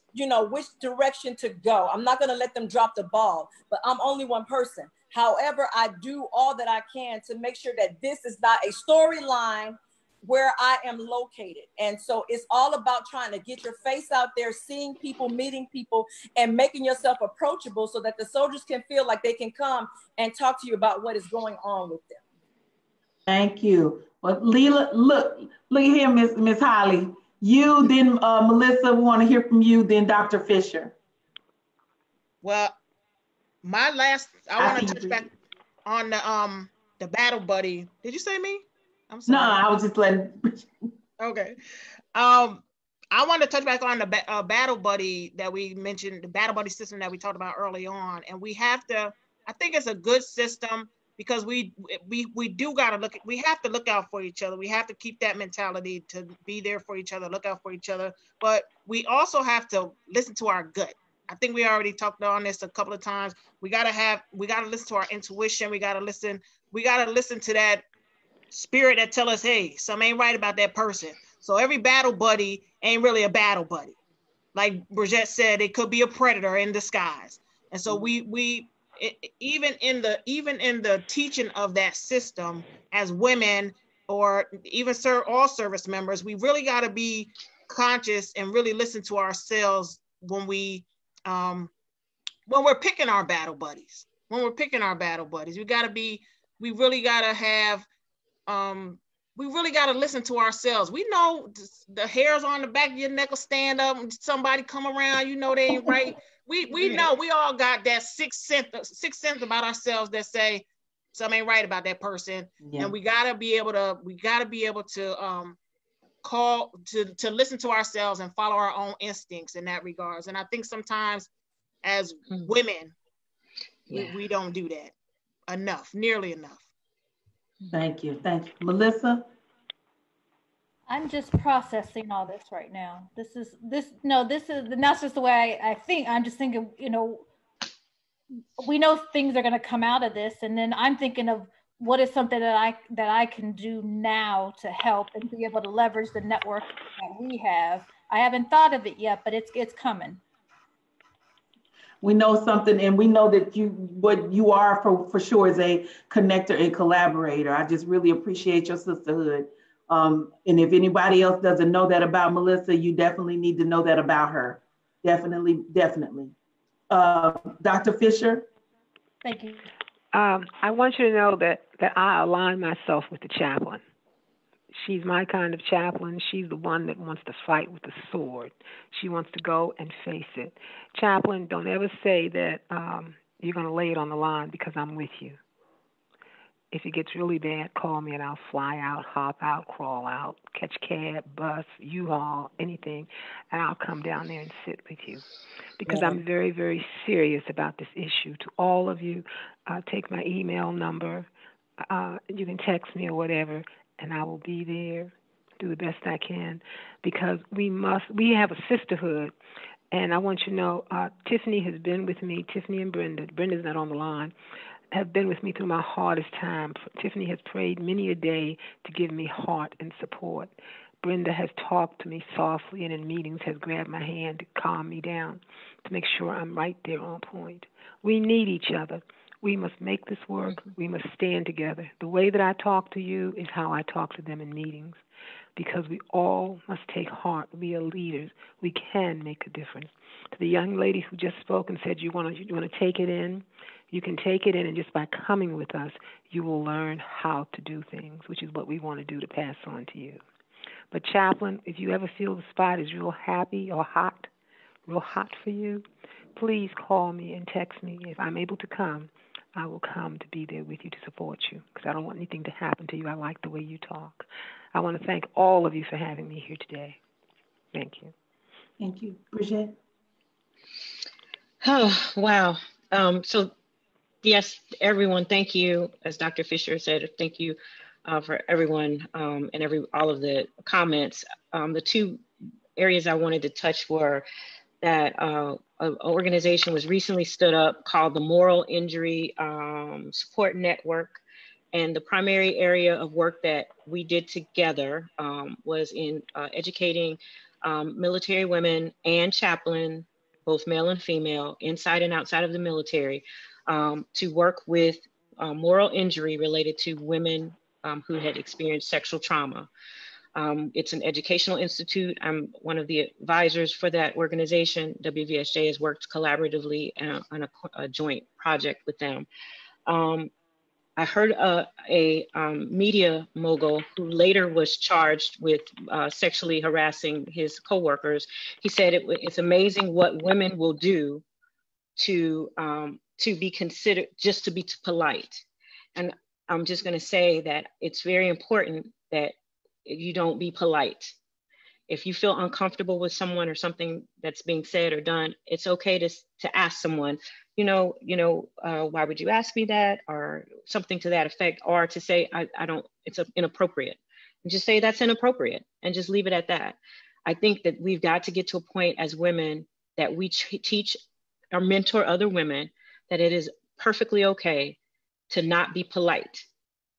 [SPEAKER 5] direction to go. I'm not gonna let them drop the ball, but I'm only one person. However, I do all that I can to make sure that this is not a storyline where I am located. And so it's all about trying to get your face out there, seeing people, meeting people, and making yourself approachable so that the soldiers can feel like they can come and talk to you about what is going on with them.
[SPEAKER 1] Thank you. Well, Leila, look here, Miss Holly. You, then Melissa, we want to hear from you, then Dr. Fisher.
[SPEAKER 3] Well, I want to touch back on the battle buddy. Did you say me? I'm sorry.
[SPEAKER 1] No, I was just letting.
[SPEAKER 3] Okay. I want to touch back on the battle buddy that we mentioned, the battle buddy system that we talked about early on. And we have to, I think it's a good system because we do got to we have to look out for each other. We have to keep that mentality to be there for each other, look out for each other. But we also have to listen to our gut. I think we already talked on this a couple of times. We got to listen to our intuition. We got to listen to that spirit that tell us, hey, something ain't right about that person. So every battle buddy ain't really a battle buddy. Like Bridget said, it could be a predator in disguise. And so even in the teaching of that system as women, or even all service members, we really got to be conscious and really listen to ourselves when we're picking our battle buddies. When we're picking our battle buddies, we really got to listen to ourselves. We know the hairs on the back of your neck will stand up and somebody come around, they ain't right. We know we all got that sixth sense about ourselves that say something ain't right about that person. Yeah. And we gotta be able to call to listen to ourselves and follow our own instincts in that regards. And I think sometimes as women, we don't do that nearly enough.
[SPEAKER 1] Thank you. Melissa?
[SPEAKER 7] I'm just processing all this right now. This is not just the way I think. I'm just thinking, we know things are going to come out of this. And then I'm thinking of what is something that I can do now to help and be able to leverage the network that we have. I haven't thought of it yet, but it's coming.
[SPEAKER 1] We know something, and we know that what you are for sure is a connector and collaborator. I just really appreciate your sisterhood. And if anybody else doesn't know that about Melissa, you definitely need to know that about her. Definitely. Dr. Fisher?
[SPEAKER 7] Thank you.
[SPEAKER 8] I want you to know that I align myself with the chaplain. She's my kind of chaplain. She's the one that wants to fight with the sword. She wants to go and face it. Chaplain, don't ever say that you're going to lay it on the line because I'm with you. If it gets really bad, call me and I'll fly out, hop out, crawl out, catch cab, bus, U-Haul, anything, and I'll come down there and sit with you because I'm very, very serious about this issue. To all of you, take my email number. You can text me or whatever, and I will be there, do the best I can, because we have a sisterhood. And I want you to know, Tiffany has been with me, Tiffany and Brenda's not on the line, have been with me through my hardest time. Tiffany has prayed many a day to give me heart and support. Brenda has talked to me softly and in meetings has grabbed my hand to calm me down, to make sure I'm right there on point. We need each other. We must make this work. We must stand together. The way that I talk to you is how I talk to them in meetings, because we all must take heart. We are leaders. We can make a difference. To the young lady who just spoke and said you want to take it in, You can take it in, and just by coming with us, you will learn how to do things, which is what we want to do to pass on to you. But Chaplain, if you ever feel the spot is real happy or hot, real hot for you, please call me and text me. If I'm able to come, I will come to be there with you to support you, because I don't want anything to happen to you. I like the way you talk. I want to thank all of you for having me here today. Thank you.
[SPEAKER 1] Thank you. Bridget?
[SPEAKER 6] Oh, wow. So, yes, everyone, thank you. As Dr. Fisher said, thank you for everyone and all of the comments. The two areas I wanted to touch were that an organization was recently stood up called the Moral Injury Support Network. And the primary area of work that we did together was in educating military women and chaplain, both male and female, inside and outside of the military, to work with moral injury related to women who had experienced sexual trauma. It's an educational institute. I'm one of the advisors for that organization. WVSJ has worked collaboratively on a joint project with them. I heard a media mogul who later was charged with sexually harassing his coworkers. He said it's amazing what women will do to be considered, just to be polite. And I'm just going to say that it's very important that you don't be polite. If you feel uncomfortable with someone or something that's being said or done, it's okay to ask someone, why would you ask me that, or something to that effect, or to say, I don't, it's inappropriate. And just say that's inappropriate and just leave it at that. I think that we've got to get to a point as women that we teach or mentor other women that it is perfectly okay to not be polite,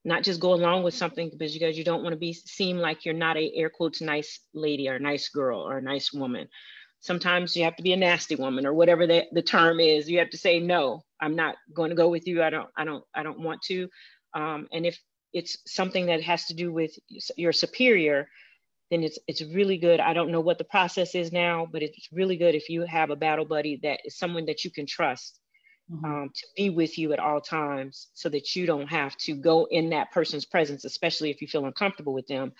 [SPEAKER 6] not just go along with something because you don't want to seem like you're not a air quotes nice lady or nice girl or a nice woman. Sometimes you have to be a nasty woman or whatever the term is. You have to say, no, I'm not going to go with you. I don't want to. And if it's something that has to do with your superior, then it's really good. I don't know what the process is now, but it's really good if you have a battle buddy that is someone that you can trust. To be with you at all times, so that you don't have to go in that person's presence, especially if you feel uncomfortable with them,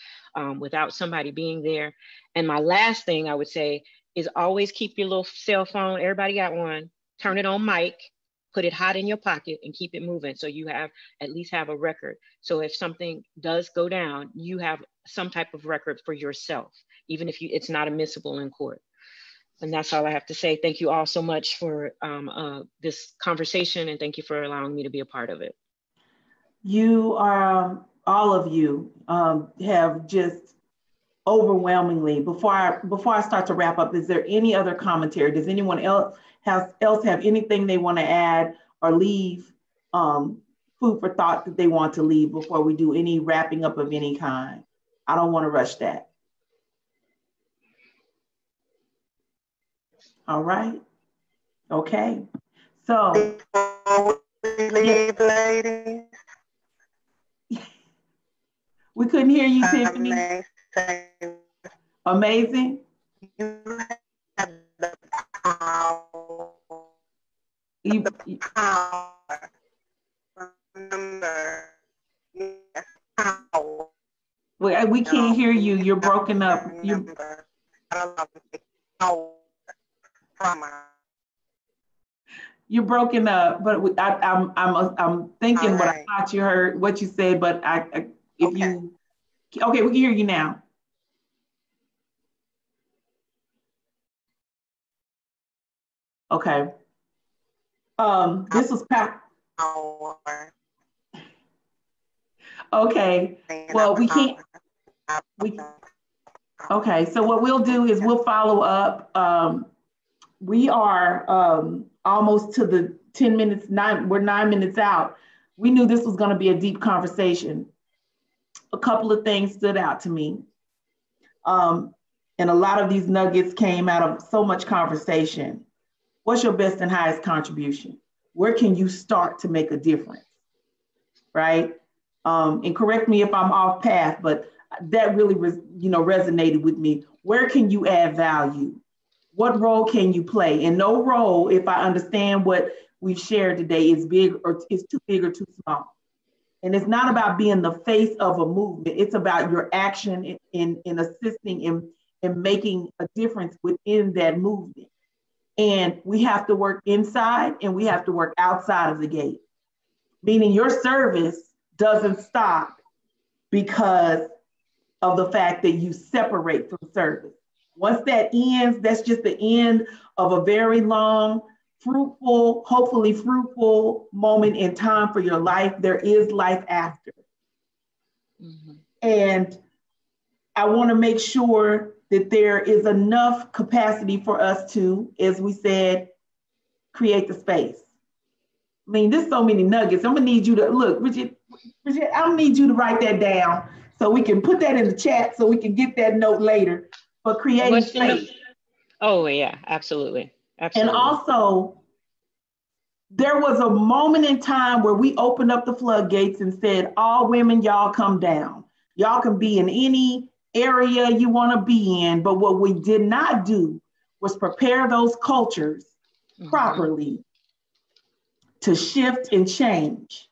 [SPEAKER 6] without somebody being there. And my last thing I would say is always keep your little cell phone. Everybody got one. Turn it on mic, put it hot in your pocket, and keep it moving. So you at least have a record. So if something does go down, you have some type of record for yourself, even if it's not admissible in court. And that's all I have to say. Thank you all so much for this conversation, and thank you for allowing me to be a part of it.
[SPEAKER 1] You are, all of you have just overwhelmingly, before I start to wrap up, is there any other commentary? Does anyone else have anything they want to add or leave, food for thought that they want to leave before we do any wrapping up of any kind? I don't want to rush that. All right. Okay. So
[SPEAKER 9] before we leave, ladies,
[SPEAKER 1] we couldn't hear you, Tiffany. Amazing.
[SPEAKER 9] You have the power. The power. Remember, yes, power.
[SPEAKER 1] We can't hear you. You're broken up. You're broken up, but I'm thinking what I thought you heard, what you said, but okay, we can hear you now. Okay. This was okay. Well, we can't. Okay, so what we'll do is we'll follow up. We are almost to the 10 minutes, we're 9 minutes out. We knew this was gonna be a deep conversation. A couple of things stood out to me. And a lot of these nuggets came out of so much conversation. What's your best and highest contribution? Where can you start to make a difference, right? And correct me if I'm off path, but that really resonated with me. Where can you add value? What role can you play? And no role, if I understand what we've shared today is big or is too big or too small. And it's not about being the face of a movement. It's about your action in assisting in making a difference within that movement. And we have to work inside and we have to work outside of the gate. Meaning your service doesn't stop because of the fact that you separate from service. Once that ends, that's just the end of a very long, fruitful, hopefully fruitful moment in time for your life. There is life after. Mm-hmm. And I want to make sure that there is enough capacity for us to, as we said, create the space. I mean, there's so many nuggets. I'm gonna need you to look, Bridget, I'm gonna need you to write that down so we can put that in the chat so we can get that note later for creating space.
[SPEAKER 6] Oh yeah, absolutely.
[SPEAKER 1] And also, there was a moment in time where we opened up the floodgates and said, all women, y'all come down. Y'all can be in any area you want to be in. But what we did not do was prepare those cultures properly to shift and change.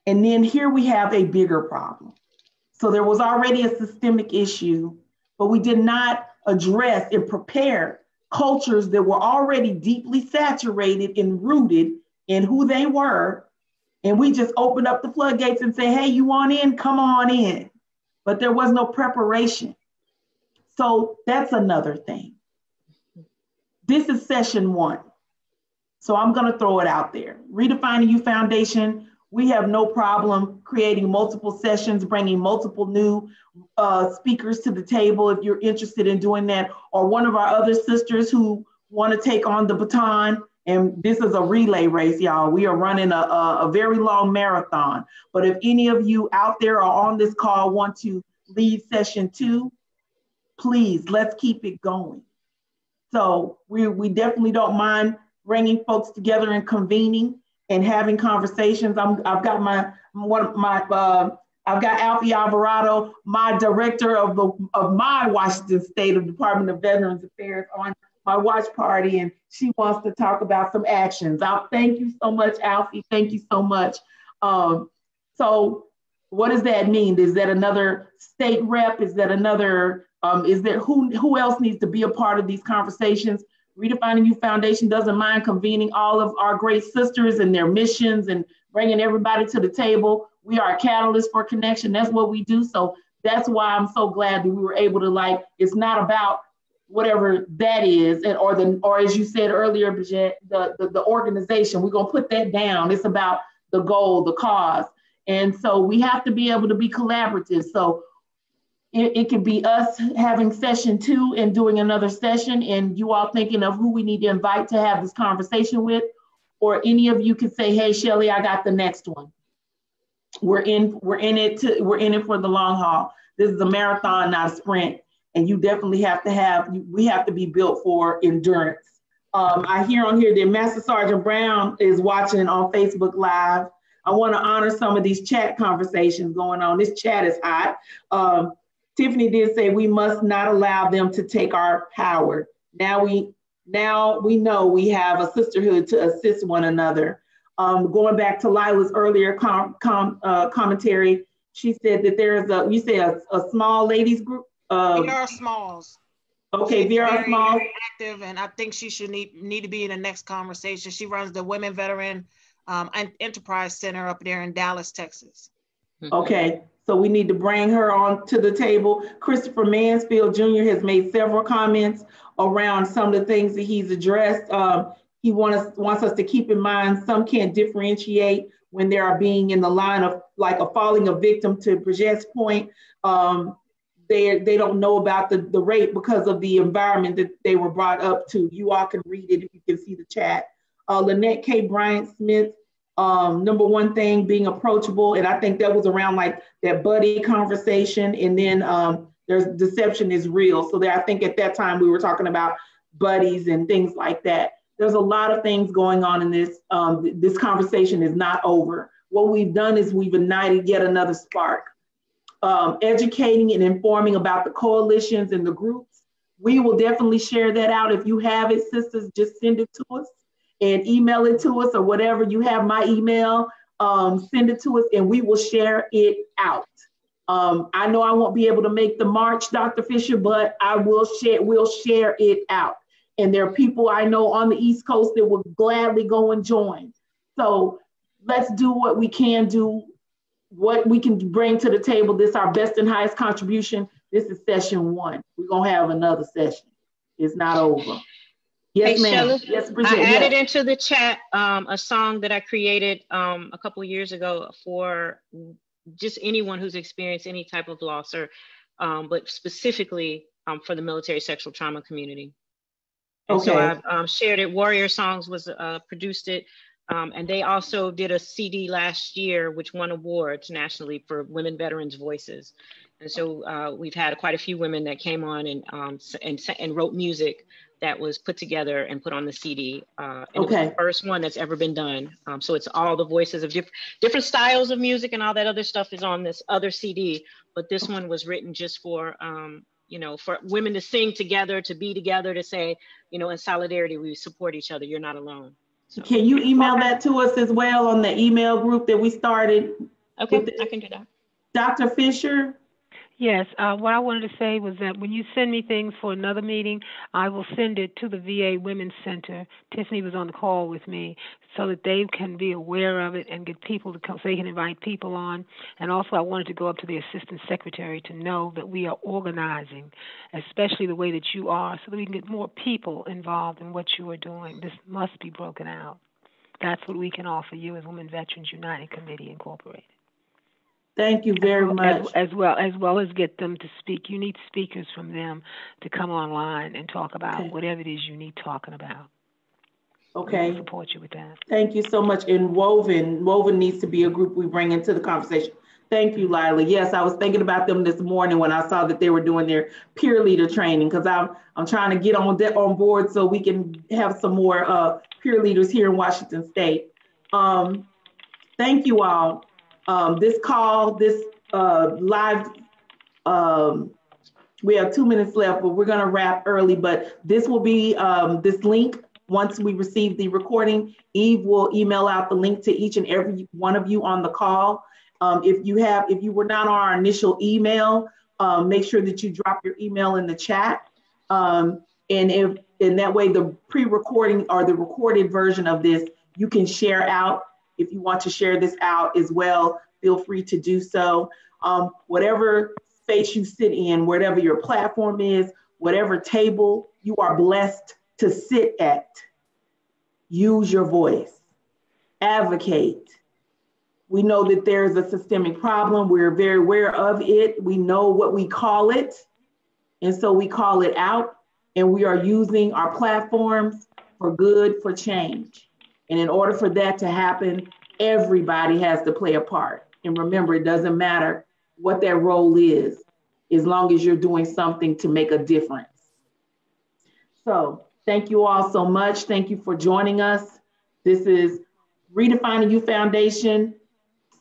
[SPEAKER 1] And then here we have a bigger problem. So there was already a systemic issue, but we did not address and prepare cultures that were already deeply saturated and rooted in who they were. And we just opened up the floodgates and say, hey, you want in? Come on in. But there was no preparation. So that's another thing. This is session 1. So I'm going to throw it out there. Redefining You Foundation, we have no problem creating multiple sessions, bringing multiple new speakers to the table if you're interested in doing that, or one of our other sisters who want to take on the baton. And this is a relay race, y'all. We are running a very long marathon. But if any of you out there or on this call want to lead session 2, please, let's keep it going. So we definitely don't mind bringing folks together and convening and having conversations. I've got I've got Alfie Alvarado, my director of my Washington State of Department of Veterans Affairs, on my watch party, and she wants to talk about some actions. Thank you so much, Alfie. Thank you so much. So what does that mean? Is that another state rep? Is that another? Is there who else needs to be a part of these conversations? Redefining You Foundation doesn't mind convening all of our great sisters and their missions and bringing everybody to the table. We are a catalyst for connection. That's what we do. So that's why I'm so glad that we were able to, it's not about whatever that is, or as you said earlier, Bridget, the organization. We're gonna put that down. It's about the goal, the cause. And so we have to be able to be collaborative. So it could be us having session 2 and doing another session, and you all thinking of who we need to invite to have this conversation with, or any of you could say, hey, Shelly, I got the next one. We're in it for the long haul. This is a marathon, not a sprint. And you definitely we have to be built for endurance. I hear on here that Master Sergeant Brown is watching on Facebook Live. I want to honor some of these chat conversations going on. This chat is hot. Tiffany did say we must not allow them to take our power. Now we know we have a sisterhood to assist one another. Going back to Lila's earlier commentary, she said that there's a small ladies group.
[SPEAKER 3] Vera Smalls.
[SPEAKER 1] Okay, Vera Smalls.
[SPEAKER 3] Active, and I think she should need to be in the next conversation. She runs the Women Veteran Enterprise Center up there in Dallas, Texas.
[SPEAKER 1] Okay, so we need to bring her on to the table. Christopher Mansfield Jr. has made several comments around some of the things that he's addressed. He wants us to keep in mind some can't differentiate when they are being in the line of falling a victim. To Bridget's point, they don't know about the rape because of the environment that they were brought up to. You all can read it if you can see the chat. Lynette K. Bryant Smith, number one thing, being approachable. And I think that was around that buddy conversation. And then there's deception is real. So I think at that time we were talking about buddies and things like that. There's a lot of things going on in this. This conversation is not over. What we've done is we've ignited yet another spark. Educating and informing about the coalitions and the groups. We will definitely share that out. If you have it, sisters, just send it to us and email it to us or whatever. You have my email, send it to us and we will share it out. I know I won't be able to make the march, Dr. Fisher, but we'll share it out. And there are people I know on the East Coast that will gladly go and join. So let's do what we can do, what we can bring to the table. This is our best and highest contribution. This is session 1. We're gonna have another session. It's not over. Yes,
[SPEAKER 6] hey,
[SPEAKER 1] ma'am.
[SPEAKER 6] Shelley,
[SPEAKER 1] Yes, Bridget.
[SPEAKER 6] I added into the chat a song that I created a couple of years ago for just anyone who's experienced any type of loss, or but specifically for the military sexual trauma community. And
[SPEAKER 1] okay.
[SPEAKER 6] So I've shared it. Warrior Songs was produced it. And they also did a CD last year, which won awards nationally for women veterans' voices. And so we've had quite a few women that came on and wrote music that was put together and put on the CD. And it was the first one that's ever been done. So it's all the voices of different styles of music and all that other stuff is on this other CD. But this one was written just for, you know, for women to sing together, to be together, to say, you know, in solidarity, we support each other. You're not alone. So.
[SPEAKER 1] Can you email that to us as well on the email group that we started?
[SPEAKER 6] Okay, I can do that.
[SPEAKER 1] Dr. Fisher?
[SPEAKER 8] Yes, what I wanted to say was that when you send me things for another meeting, I will send it to the VA Women's Center. Tiffany was on the call with me, so that they can be aware of it and get people to come, so they can invite people on. And also I wanted to go up to the Assistant Secretary to know that we are organizing, especially the way that you are, so that we can get more people involved in what you are doing. This must be broken out. That's what we can offer you as Women Veterans United Committee Incorporated.
[SPEAKER 1] Thank you very much.
[SPEAKER 8] As well as get them to speak. You need speakers from them to come online and talk about whatever it is you need talking about.
[SPEAKER 1] Okay.
[SPEAKER 8] We'll support you with that.
[SPEAKER 1] Thank you so much. And Woven needs to be a group we bring into the conversation. Thank you, Lila. Yes, I was thinking about them this morning when I saw that they were doing their peer leader training, because I'm trying to get on board so we can have some more peer leaders here in Washington State. Thank you all. This live, we have 2 minutes left, but we're gonna wrap early, but this will be this link. Once we receive the recording, Eve will email out the link to each and every one of you on the call. If you were not on our initial email, make sure that you drop your email in the chat. And that way the pre-recording or the recorded version of this, you can share out. If you want to share this out as well, feel free to do so. Whatever space you sit in, whatever your platform is, whatever table you are blessed to sit at, use your voice, advocate. We know that there's a systemic problem. We're very aware of it. We know what we call it. And so we call it out, and we are using our platforms for good, for change. And in order for that to happen, everybody has to play a part. And remember, it doesn't matter what that role is, as long as you're doing something to make a difference. So thank you all so much. Thank you for joining us. This is Redefining You Foundation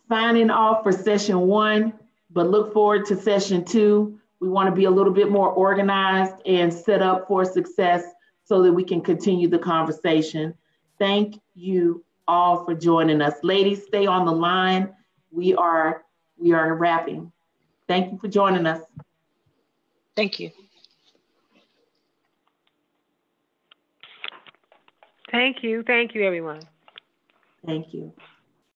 [SPEAKER 1] signing off for session 1, but look forward to session 2. We want to be a little bit more organized and set up for success so that we can continue the conversation. Thank you all for joining us. Ladies, stay on the line. We are wrapping. Thank you for joining us.
[SPEAKER 6] Thank you.
[SPEAKER 8] Thank you, everyone.
[SPEAKER 1] Thank you.